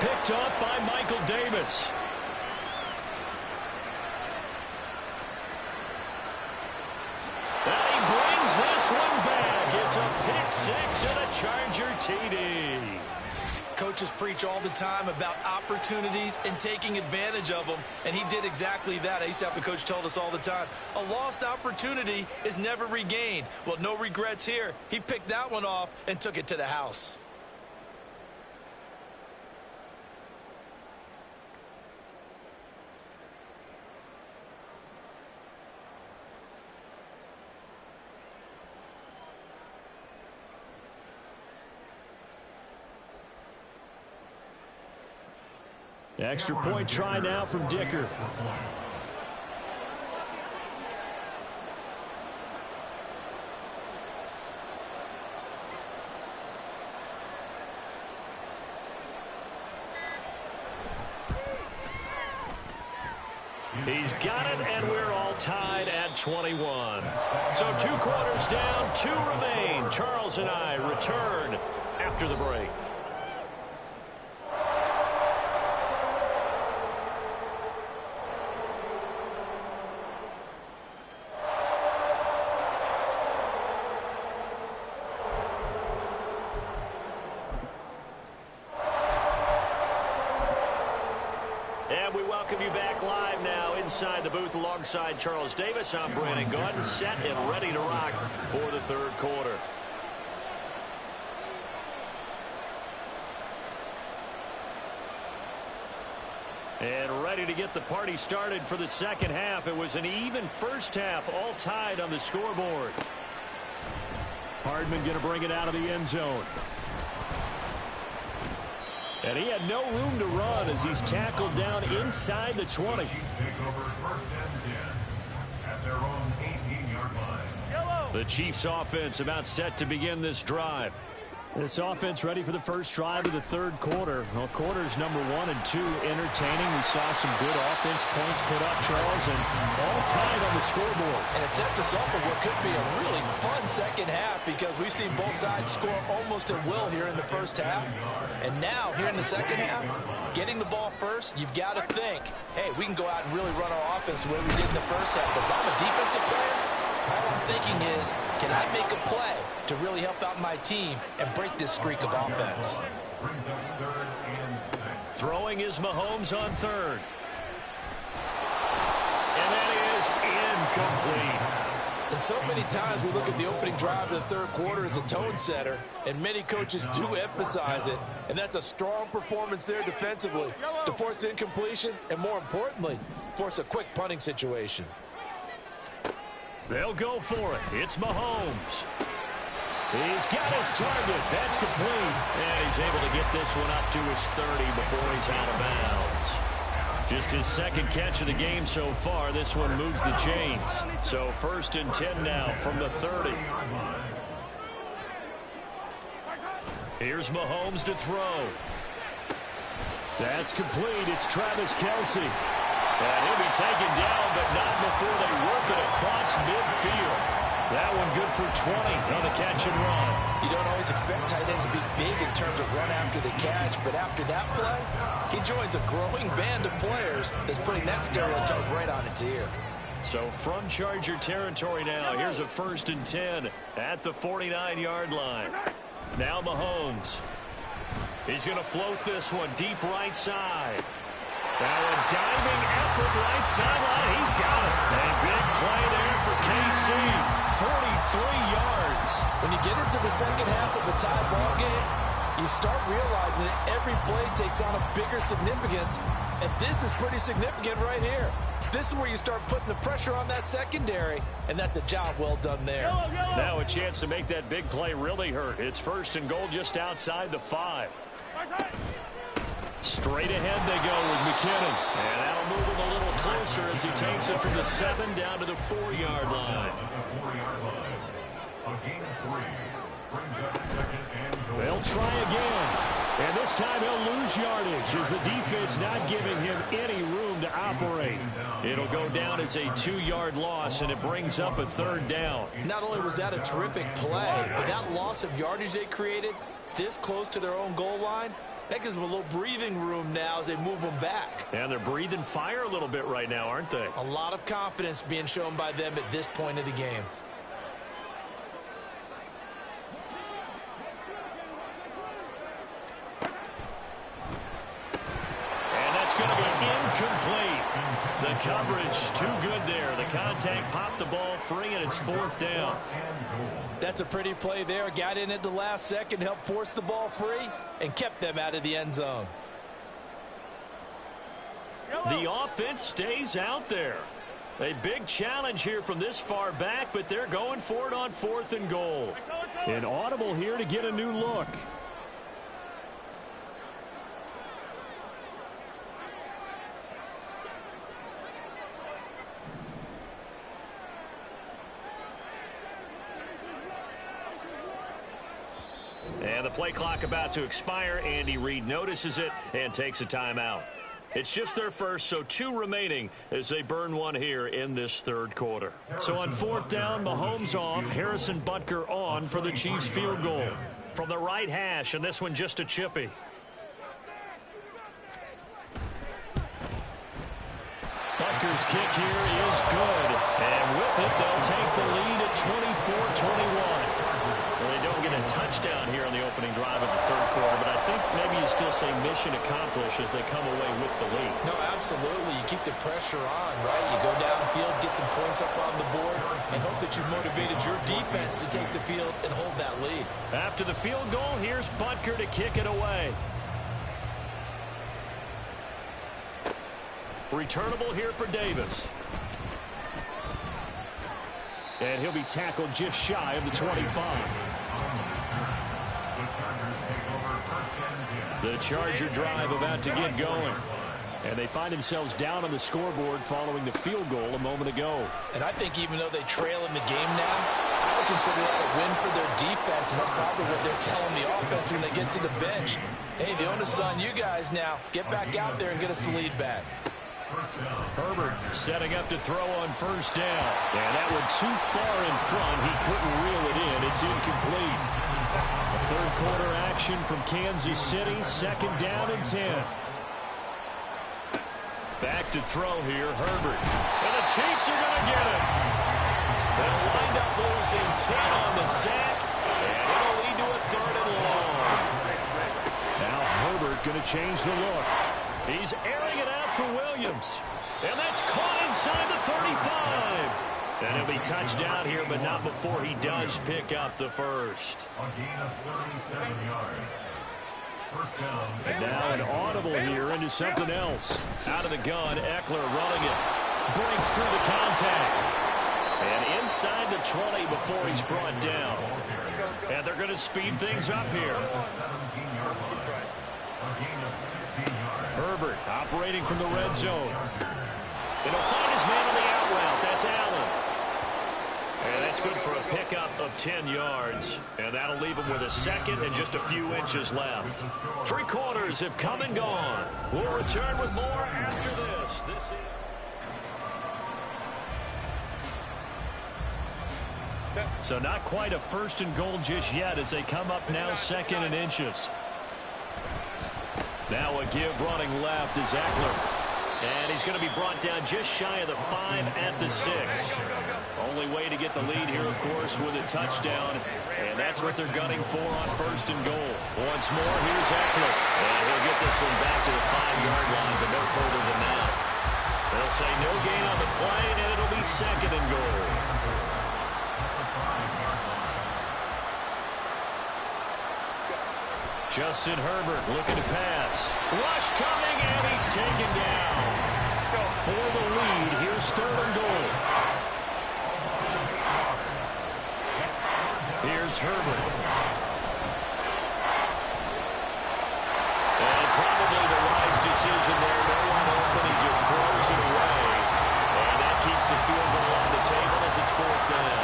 Picked off by Michael Davis. And he brings this one back. It's a pick 6 and a Charger TD. Coaches preach all the time about opportunities and taking advantage of them, and he did exactly that. I used to have a coach told us all the time, a lost opportunity is never regained. Well, no regrets here. He picked that one off and took it to the house. Extra point try now from Dicker. He's got it, and we're all tied at 21. So 2 quarters down, 2 remain. Charles and I return after the break. And we welcome you back live now inside the booth alongside Charles Davis. I'm Brandon Gaudin, set and ready to rock for the 3rd quarter. And ready to get the party started for the 2nd half. It was an even first half, all tied on the scoreboard. Hardman going to bring it out of the end zone. And he had no room to run as he's tackled down inside the 20. Chiefs take over 1st and 10 at their own 18-yard line. The Chiefs offense about set to begin this drive. This offense ready for the first drive of the third quarter. Well, quarters number 1 and 2 entertaining. We saw some good offense points put up, Charles, and all tied on the scoreboard. And it sets us up for what could be a really fun second half because we've seen both sides score almost at will here in the first half. And now, here in the second half, getting the ball first, you've got to think, hey, we can go out and really run our offense the way we did in the first half. But if I'm a defensive player, all I'm thinking is, can I make a play to really help out my team and break this streak of offense? Throwing is Mahomes on third. And that is incomplete. And so many times we look at the opening drive of the third quarter as a tone setter, and many coaches do emphasize it, and that's a strong performance there defensively to force incompletion and, more importantly, force a quick punting situation. They'll go for it. It's Mahomes. He's got his target. That's complete. And he's able to get this one up to his 30 before he's out of bounds. Just his second catch of the game so far. This one moves the chains. So 1st and 10 now from the 30. Here's Mahomes to throw. That's complete. It's Travis Kelce. And he'll be taken down, but not before they work it across midfield. That one good for 20 on the catch and run. You don't always expect tight ends to be big in terms of run after the catch, but after that play, he joins a growing band of players that's putting that stereotype right on its ear. So from Charger territory now, here's a 1st and 10 at the 49-yard line. Now Mahomes. He's going to float this one deep right side. Now a diving effort right sideline. He's got it. A big play there for KC. 43 yards. When you get into the second half of the tie ball game, you start realizing that every play takes on a bigger significance, and this is pretty significant right here. This is where you start putting the pressure on that secondary, and that's a job well done there. Now a chance to make that big play really hurt. It's 1st and goal just outside the 5. Straight ahead they go with McKinnon. And that'll move him a little closer as he takes it from the 7 down to the 4-yard line. They'll try again. And this time he'll lose yardage as the defense not giving him any room to operate. It'll go down as a 2-yard loss, and it brings up a 3rd down. Not only was that a terrific play, but that loss of yardage they created this close to their own goal line, that gives them a little breathing room now as they move them back. And they're breathing fire a little bit right now, aren't they? A lot of confidence being shown by them at this point of the game. And that's going to be incomplete. The coverage too good there. The contact popped the ball free, and it's 4th down. That's a pretty play there. Got in at the last second, helped force the ball free, and kept them out of the end zone. The offense stays out there. A big challenge here from this far back, but they're going for it on 4th and goal. An audible here to get a new look. And the play clock about to expire. Andy Reid notices it and takes a timeout. It's just their first, so 2 remaining as they burn one here in this 3rd quarter. So on 4th down, Mahomes off, Harrison Butker on for the Chiefs field goal. From the right hash, and this one just a chippy. Butker's kick here is good. And with it, they'll take the lead at 24-21. Well, they don't get a touchdown here on the opening drive of the 3rd quarter, but I think maybe you still say mission accomplished as they come away with the lead. No, absolutely. You keep the pressure on, right? You go downfield, get some points up on the board, and hope that you've motivated your defense to take the field and hold that lead. After the field goal, here's Butker to kick it away. Returnable here for Davis. And he'll be tackled just shy of the 25. The Charger drive about to get going. And they find themselves down on the scoreboard following the field goal a moment ago. And I think even though they trail in the game now, I don't consider that a win for their defense, and that's probably what they're telling the offense when they get to the bench. Hey, the onus is on you guys now. Get back out there and get us the lead back. Herbert setting up to throw on first down. And that one too far in front. He couldn't reel it in. It's incomplete. A third quarter action from Kansas City. Second down and 10. Back to throw here, Herbert. And the Chiefs are going to get it. They'll wind up losing 10 on the sack. And it'll lead to a third and long. Now Herbert going to change the look. He's airing it out for Williams. And that's caught inside the 35. And he'll be touched down here, but not before he does pick up the first. A gain of 37 yards. First down. And now an audible here into something else. Out of the gun, Eckler running it. Breaks through the contact. And inside the 20 before he's brought down. And they're going to speed things up here. 17-yard line. A gain of 16 yards. Herbert operating from the red zone. And he'll find his man on the out route. That's Allen. And that's good for a pickup of 10 yards. And that'll leave him with a second and just a few inches left. Three quarters have come and gone. We'll return with more after this. This is... So not quite a first and goal just yet as they come up now second and inches. Now a give running left is Eckler. And he's going to be brought down just shy of the 5 at the 6. Only way to get the lead here, of course, with a touchdown. And that's what they're gunning for on first and goal. Once more, here's Eckler. And he'll get this one back to the 5-yard line, but no further than that. They'll say no gain on the play, and it'll be second and goal. Justin Herbert looking to pass. Rush coming, and he's taken down. For the lead, here's third and goal. Here's Herbert. And probably the wise decision there. No one open, he just throws it away. And that keeps the field goal on the table as it's fourth down.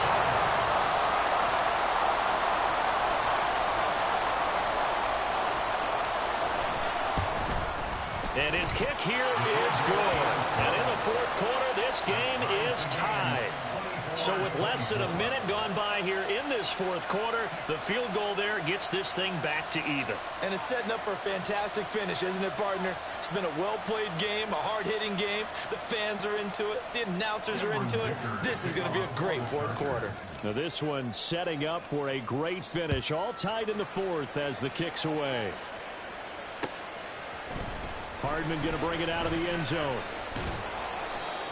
And his kick here is good. And in the fourth quarter, this game is tied. So with less than a minute gone by here in this fourth quarter, the field goal there gets this thing back to even. And it's setting up for a fantastic finish, isn't it, partner? It's been a well-played game, a hard-hitting game. The fans are into it. The announcers are into it. This is going to be a great fourth quarter. Now this one setting up for a great finish. All tied in the fourth as the kick's away. Hardman going to bring it out of the end zone.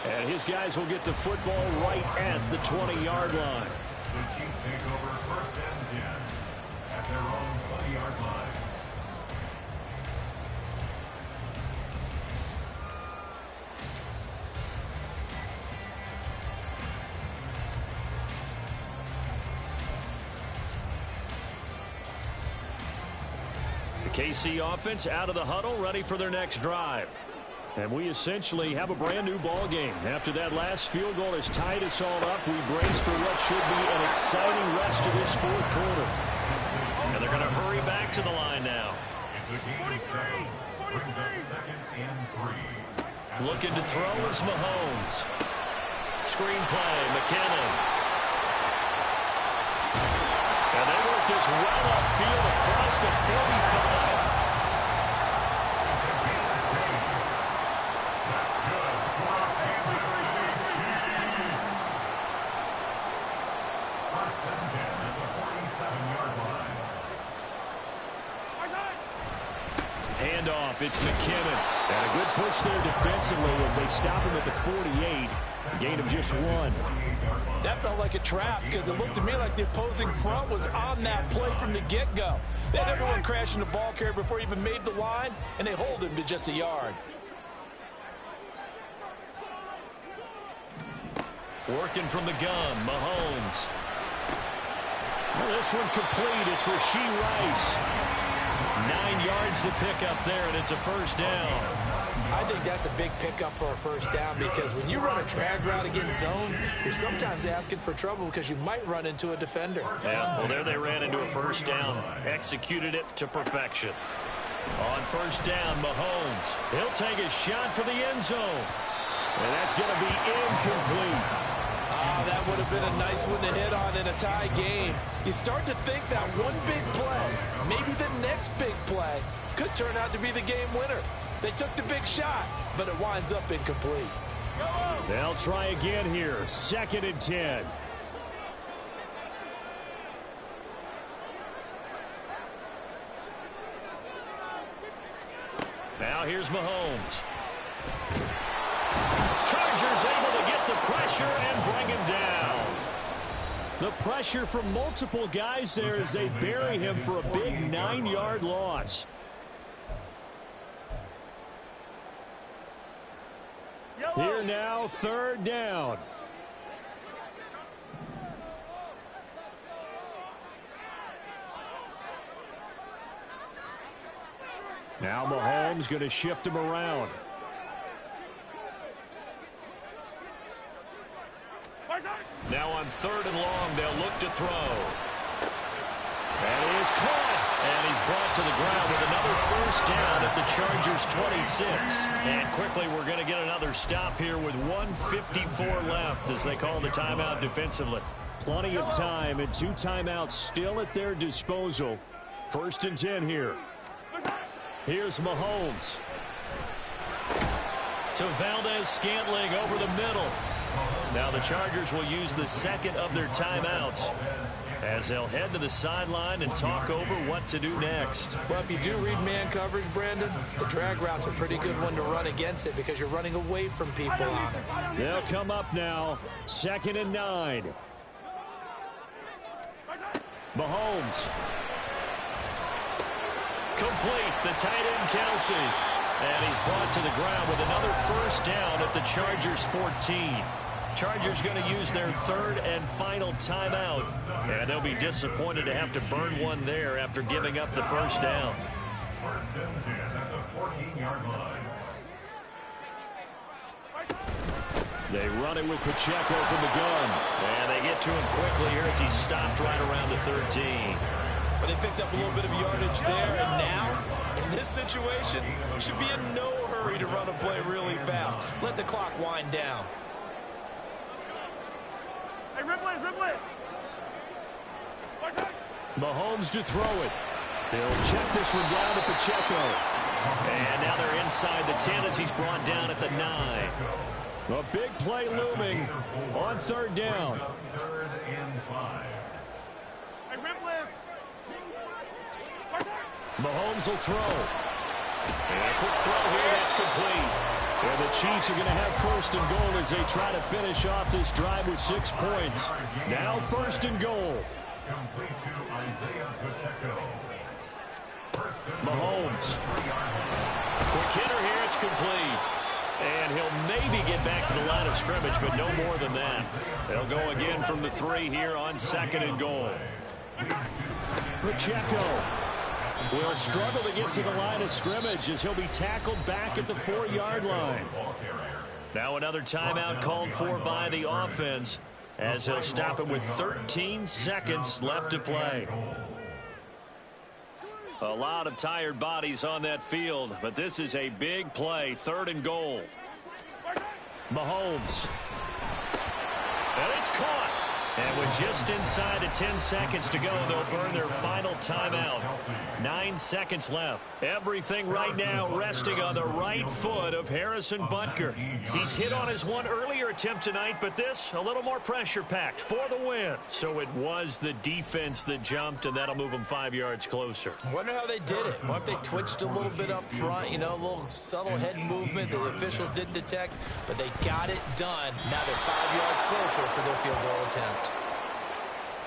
And his guys will get the football right at the 20-yard line. The Chiefs take over first and 10 at their own 20-yard line. KC offense out of the huddle, ready for their next drive. And we essentially have a brand new ball game. After that last field goal has tied us all up, we brace for what should be an exciting rest of this fourth quarter. And they're going to hurry back to the line now. It's a gain of 7. Brings up second and 3. Looking to throw is Mahomes. Screen play, McKinnon. And they work this well upfield across the 45. Handoff, it's McKinnon. And a good push there defensively as they stop him at the 48. A gain of just 1. That felt like a trap because it looked to me like the opposing front was on that play from the get-go. They had everyone crashing the ball carrier before he even made the line, and they hold him to just a yard. Working from the gun, Mahomes. Well, this one complete. It's Rashee Rice. 9 yards to pick up there, and it's a first down. I think that's a big pickup for a first down because when you run a drag route against zone, you're sometimes asking for trouble because you might run into a defender. Yeah, well, there they ran into a first down. Executed it to perfection. On first down, Mahomes. He'll take a shot for the end zone. And that's going to be incomplete. That would have been a nice one to hit on in a tie game. You start to think that one big play, maybe the next big play, could turn out to be the game winner. They took the big shot, but it winds up incomplete. They'll try again here. 2nd and 10. Now here's Mahomes. Chargers able to get the pressure and bring him down. The pressure from multiple guys there as they bury him for a big 9-yard loss. Here now, 3rd down. Now Mahomes going to shift him around. Now on 3rd and long, they'll look to throw. And he is caught. And he's brought to the ground with another first down at the Chargers' 26. And quickly, we're going to get another stop here with 1:54 left as they call the timeout defensively. Plenty of time and 2 timeouts still at their disposal. 1st and 10 here. Here's Mahomes. To Valdez-Scantling over the middle. Now the Chargers will use the 2nd of their timeouts as they'll head to the sideline and talk over what to do next. Well, if you do read man coverage, Brandon, the drag route's a pretty good one to run against it because you're running away from people on it. They'll come up now. 2nd and 9. Mahomes. Complete, the tight end Kelsey. And he's brought to the ground with another first down at the Chargers' 14. Chargers going to use their 3rd and final timeout. And they'll be disappointed to have to burn one there after giving up the first down. 1st and 10 at the 14-yard line. They run it with Pacheco from the gun. And they get to him quickly here as he stopped right around the 13. But they picked up a little bit of yardage there, and now, in this situation, should be in no hurry to run a play really fast. Let the clock wind down. Hey, Ripley, Ripley! Mahomes to throw it. They'll check this one down to Pacheco. And now they're inside the 10 as he's brought down at the 9. A big play looming on 3rd down. 3rd and 5. Hey, Ripley! Mahomes will throw. And a quick throw here, that's complete. And the Chiefs are going to have 1st and goal as they try to finish off this drive with 6 points. Now 1st and goal. Complete to Isaiah Pacheco. Mahomes. Quick hitter here, it's complete. And he'll maybe get back to the line of scrimmage, but no more than that. They'll go again from the 3 here on 2nd and goal. Pacheco will struggle to get to the line of scrimmage as he'll be tackled back at the 4-yard line. Now another timeout called for by the offense as he'll stop it with 13 seconds left to play. A lot of tired bodies on that field, but this is a big play. 3rd and goal. Mahomes. And it's caught. And with just inside of 10 seconds to go, they'll burn their final timeout. 9 seconds left. Everything right now resting on the right foot of Harrison Butker. He's hit on his one earlier attempt tonight, but this a little more pressure-packed for the win. So it was the defense that jumped, and that'll move them 5 yards closer. I wonder how they did it. What if they twitched a little bit up front, you know, a little subtle head movement the officials didn't detect, but they got it done. Now they're 5 yards closer for their field goal attempt.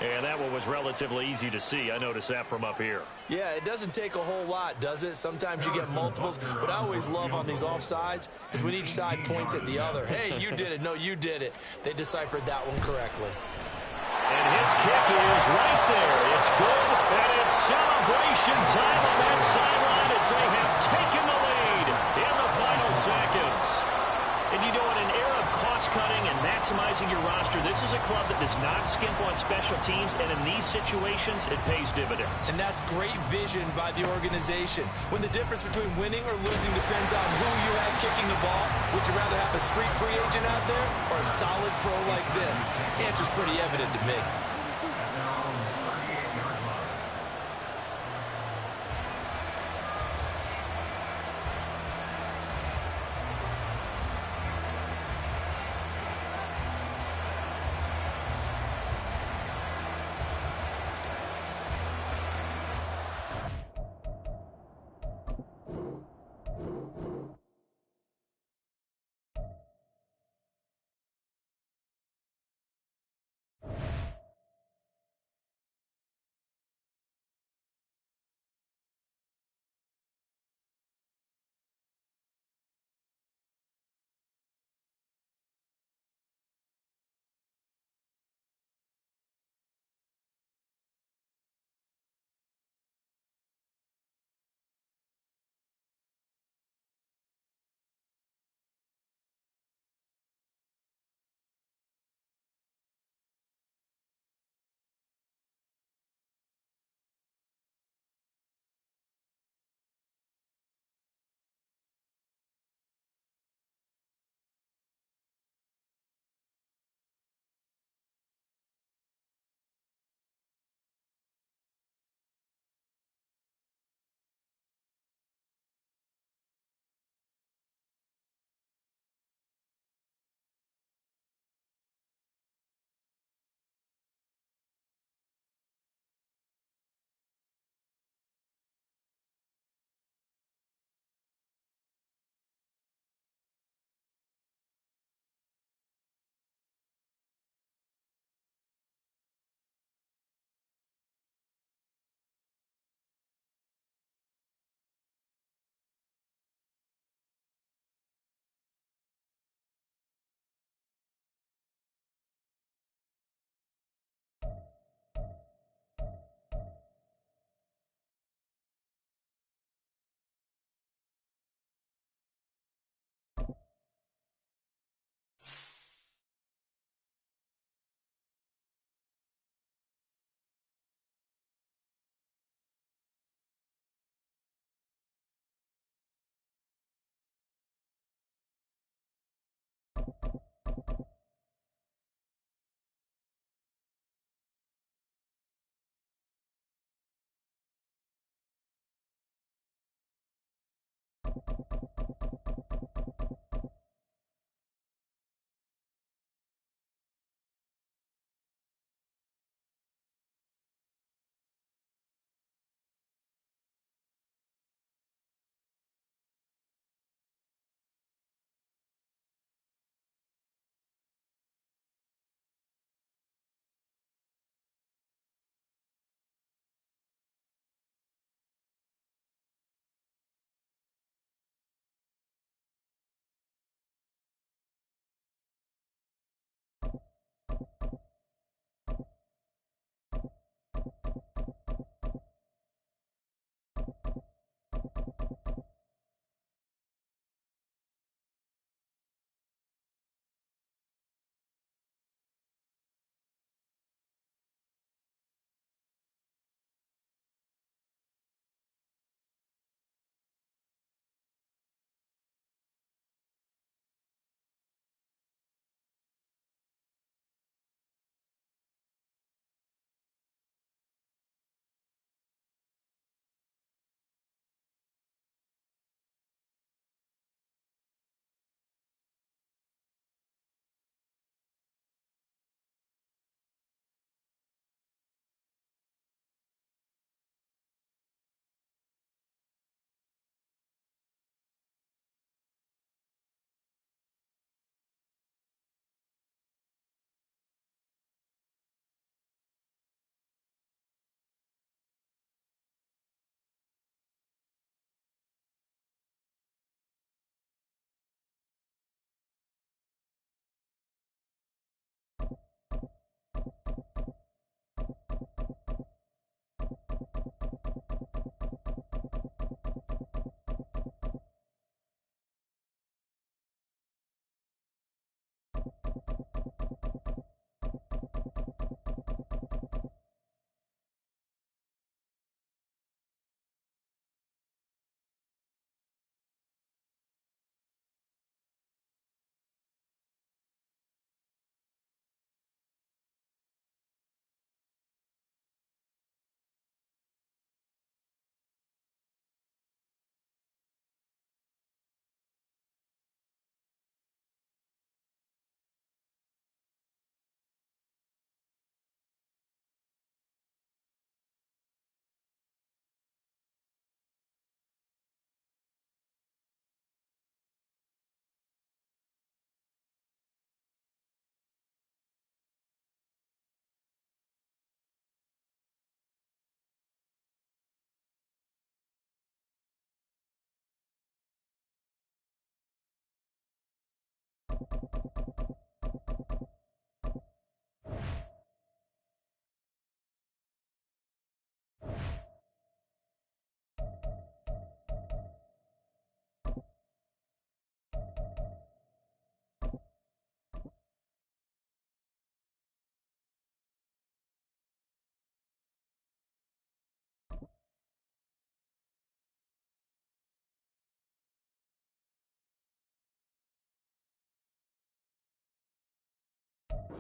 And that one was relatively easy to see. I noticed that from up here. Yeah, it doesn't take a whole lot, does it? Sometimes you get multiples. What I always love on these offsides is when each side points at the other. Hey, you did it. No, you did it. They deciphered that one correctly. And his kick is right there. It's good, and it's celebration time on that sideline as they have taken the lead in the final seconds. And you know, in an era of cost-cutting and maximizing your roster, this is a club that does not skimp on special teams, and in these situations, it pays dividends. And that's great vision by the organization. When the difference between winning or losing depends on who you have kicking the ball, would you rather have a street free agent out there or a solid pro like this? The answer's pretty evident to me.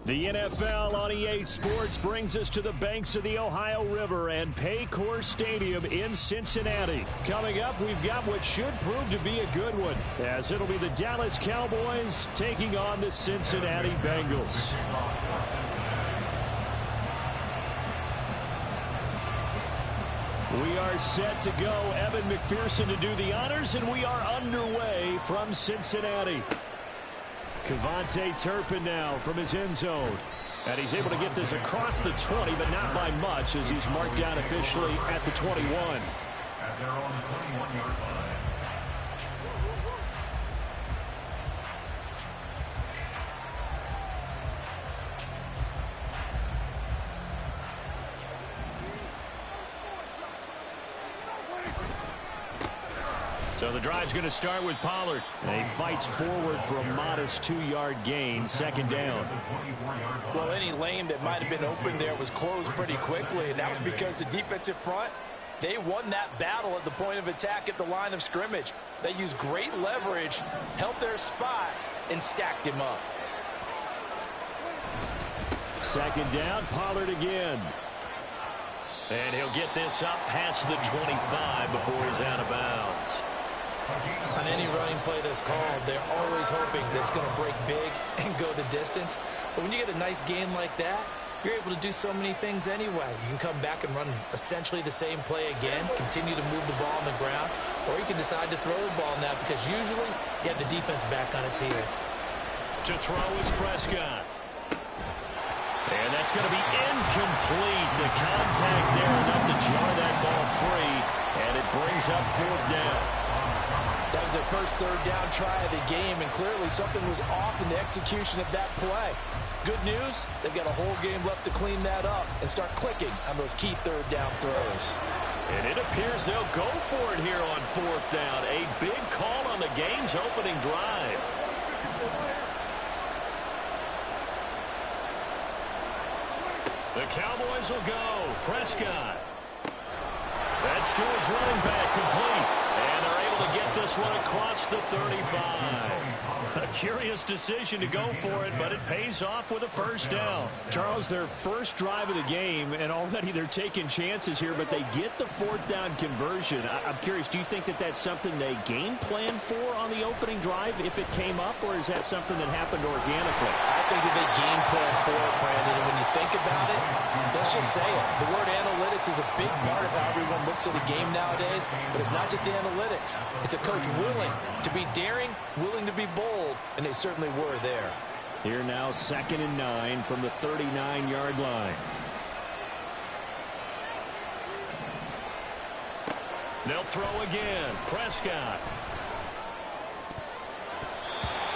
The NFL on EA Sports brings us to the banks of the Ohio River and Paycor Stadium in Cincinnati. Coming up, we've got what should prove to be a good one, as it'll be the Dallas Cowboys taking on the Cincinnati Bengals. We are set to go. Evan McPherson to do the honors, and we are underway from Cincinnati. Kevontae Turpin now from his end zone. And he's able to get this across the 20, but not by much, as he's marked down officially at the 21. At their own 21-yard line. So the drive's going to start with Pollard. And he fights forward for a modest 2-yard gain, second down. Well, any lane that might have been open there was closed pretty quickly, and that was because the defensive front, they won that battle at the point of attack at the line of scrimmage. They used great leverage, held their spot, and stacked him up. Second down, Pollard again. And he'll get this up past the 25 before he's out of bounds. On any running play that's called, they're always hoping that it's going to break big and go the distance. But when you get a nice gain like that, you're able to do so many things anyway. You can come back and run essentially the same play again, continue to move the ball on the ground, or you can decide to throw the ball now because usually you have the defense back on its heels. To throw is Prescott. And that's going to be incomplete. The contact there enough to jar that ball free, and it brings up fourth down. That was their first third down try of the game, and clearly something was off in the execution of that play. Good news, they've got a whole game left to clean that up and start clicking on those key third down throws. And it appears they'll go for it here on fourth down. A big call on the game's opening drive. The Cowboys will go. Prescott. That's to his running back, complete. And they're able to get this one across the 35. A curious decision to go for it, but it pays off with a first down. Charles, their first drive of the game, and already they're taking chances here, but they get the fourth down conversion. I'm curious, do you think that that's something they game plan for on the opening drive if it came up, or is that something that happened organically? I think that they game plan for it, Brandon, and when you think about it, let's just say it. The word analytics is a big part of how everyone looks at a game nowadays, but it's not just the analytics. It's a coach willing to be daring, willing to be bold, and they certainly were there. Here now, 2nd and 9 from the 39-yard line. They'll throw again. Prescott.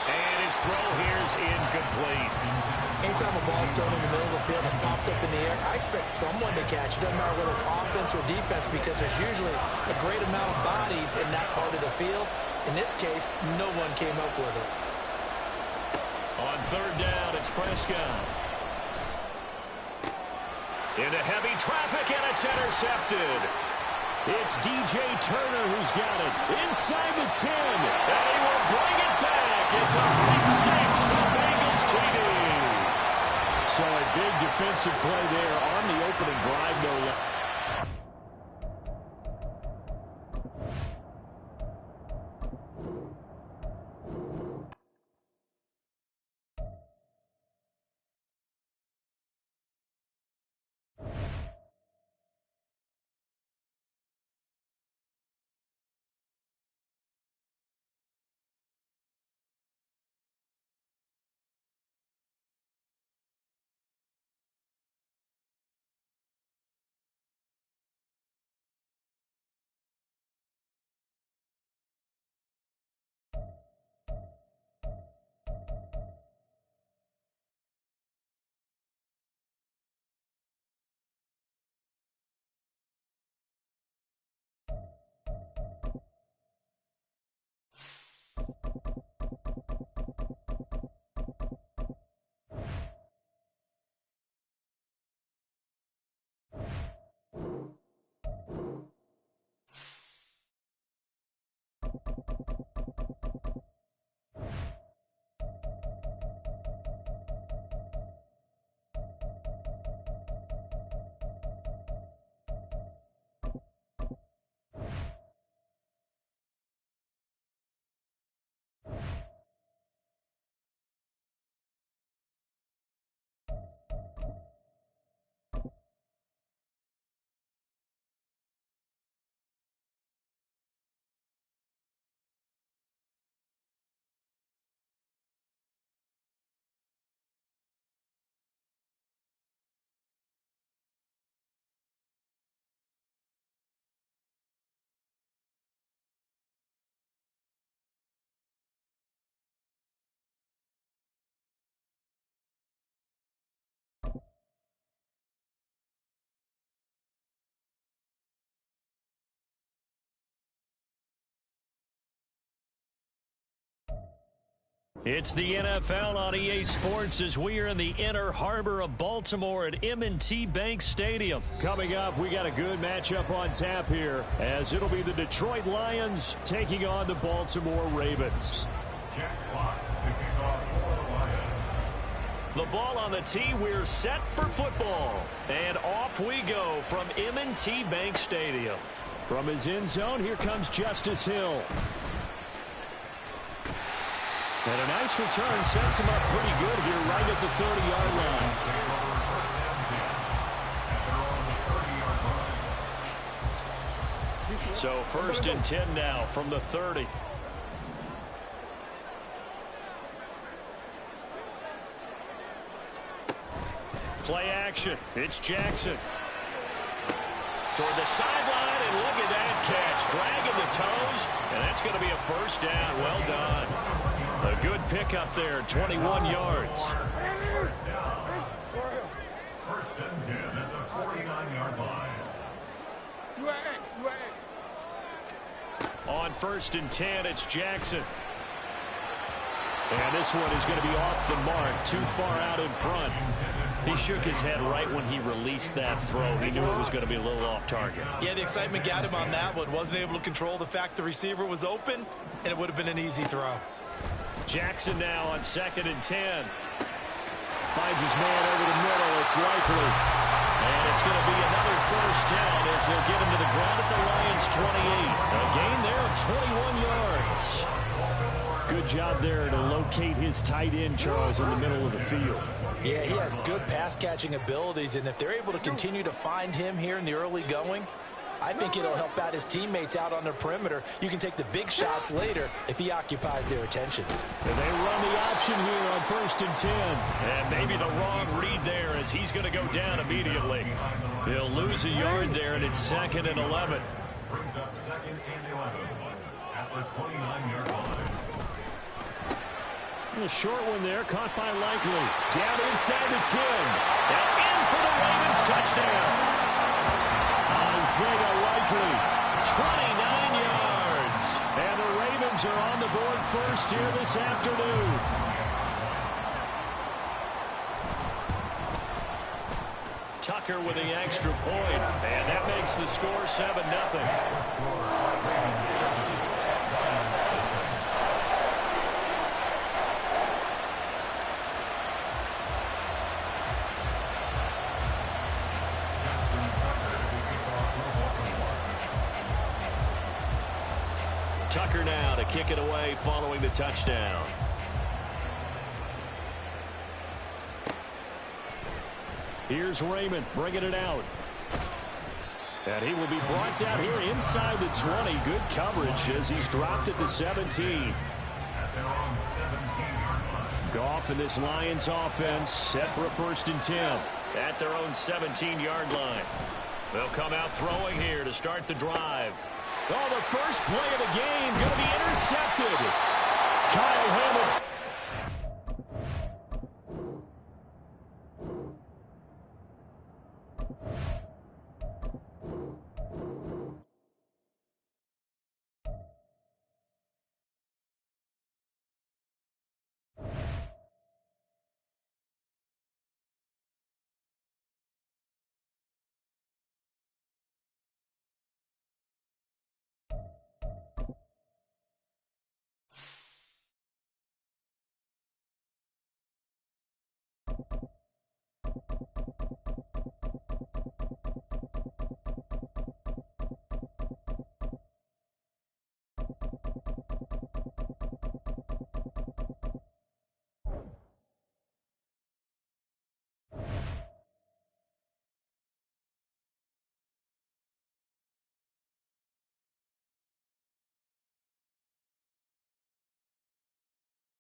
And his throw here's incomplete. Anytime a ball's thrown in the middle of the field, it's popped up in the air, I expect someone to catch it. Doesn't matter whether it's offense or defense, because there's usually a great amount of bodies in that part of the field. In this case, no one came up with it. On third down, it's Prescott. Into heavy traffic, and it's intercepted. It's DJ Turner who's got it. Inside the 10. And he will bring it back. It's a pick six for Bengals TV. So a big defensive play there on the opening drive, no less. It's the NFL on EA Sports as we are in the inner harbor of Baltimore at M&T Bank Stadium. Coming up, we got a good matchup on tap here, as it'll be the Detroit Lions taking on the Baltimore Ravens. Jack Fox picking off for the Lions. The ball on the tee, we're set for football. And off we go from M&T Bank Stadium. From his end zone, here comes Justice Hill. And a nice return sets him up pretty good here right at the 30-yard line. So 1st and 10 now from the 30. Play action. It's Jackson. Toward the sideline, and look at that catch. Dragging the toes, and that's going to be a first down. Well done. A good pickup there, 21 yards. First down. 1st and 10 at the 49-yard line. On 1st and 10, it's Jackson. And this one is going to be off the mark, too far out in front. He shook his head right when he released that throw. He knew it was going to be a little off target. Yeah, the excitement got him on that one. Wasn't able to control the fact the receiver was open, and it would have been an easy throw. Jackson now on 2nd and 10. Finds his man over the middle. It's likely. And it's going to be another first down as they'll get him to the ground at the Lions' 28. A gain there of 21 yards. Good job there to locate his tight end, Charles, in the middle of the field. Yeah, he has good pass-catching abilities, and if they're able to continue to find him here in the early going, I think it'll help out his teammates out on the perimeter. You can take the big shots later if he occupies their attention. And they run the option here on 1st and 10. And maybe the wrong read there as he's going to go down immediately. He'll lose a yard there, and it's 2nd and 11. Brings up 2nd and 11 at the 29-yard line. A short one there, caught by Likely. Down inside the 10. And in for the Ravens touchdown. Isaiah Likely, 29 yards. And the Ravens are on the board first here this afternoon. Tucker with the extra point. And that makes the score 7-0. Tucker now to kick it away following the touchdown. Here's Raymond bringing it out. And he will be brought down here inside the 20. Good coverage as he's dropped at the 17. Goff and this Lions offense set for a 1st and 10. At their own 17-yard line. They'll come out throwing here to start the drive. Oh, the first play of the game going to be intercepted. Kyle Hamilton.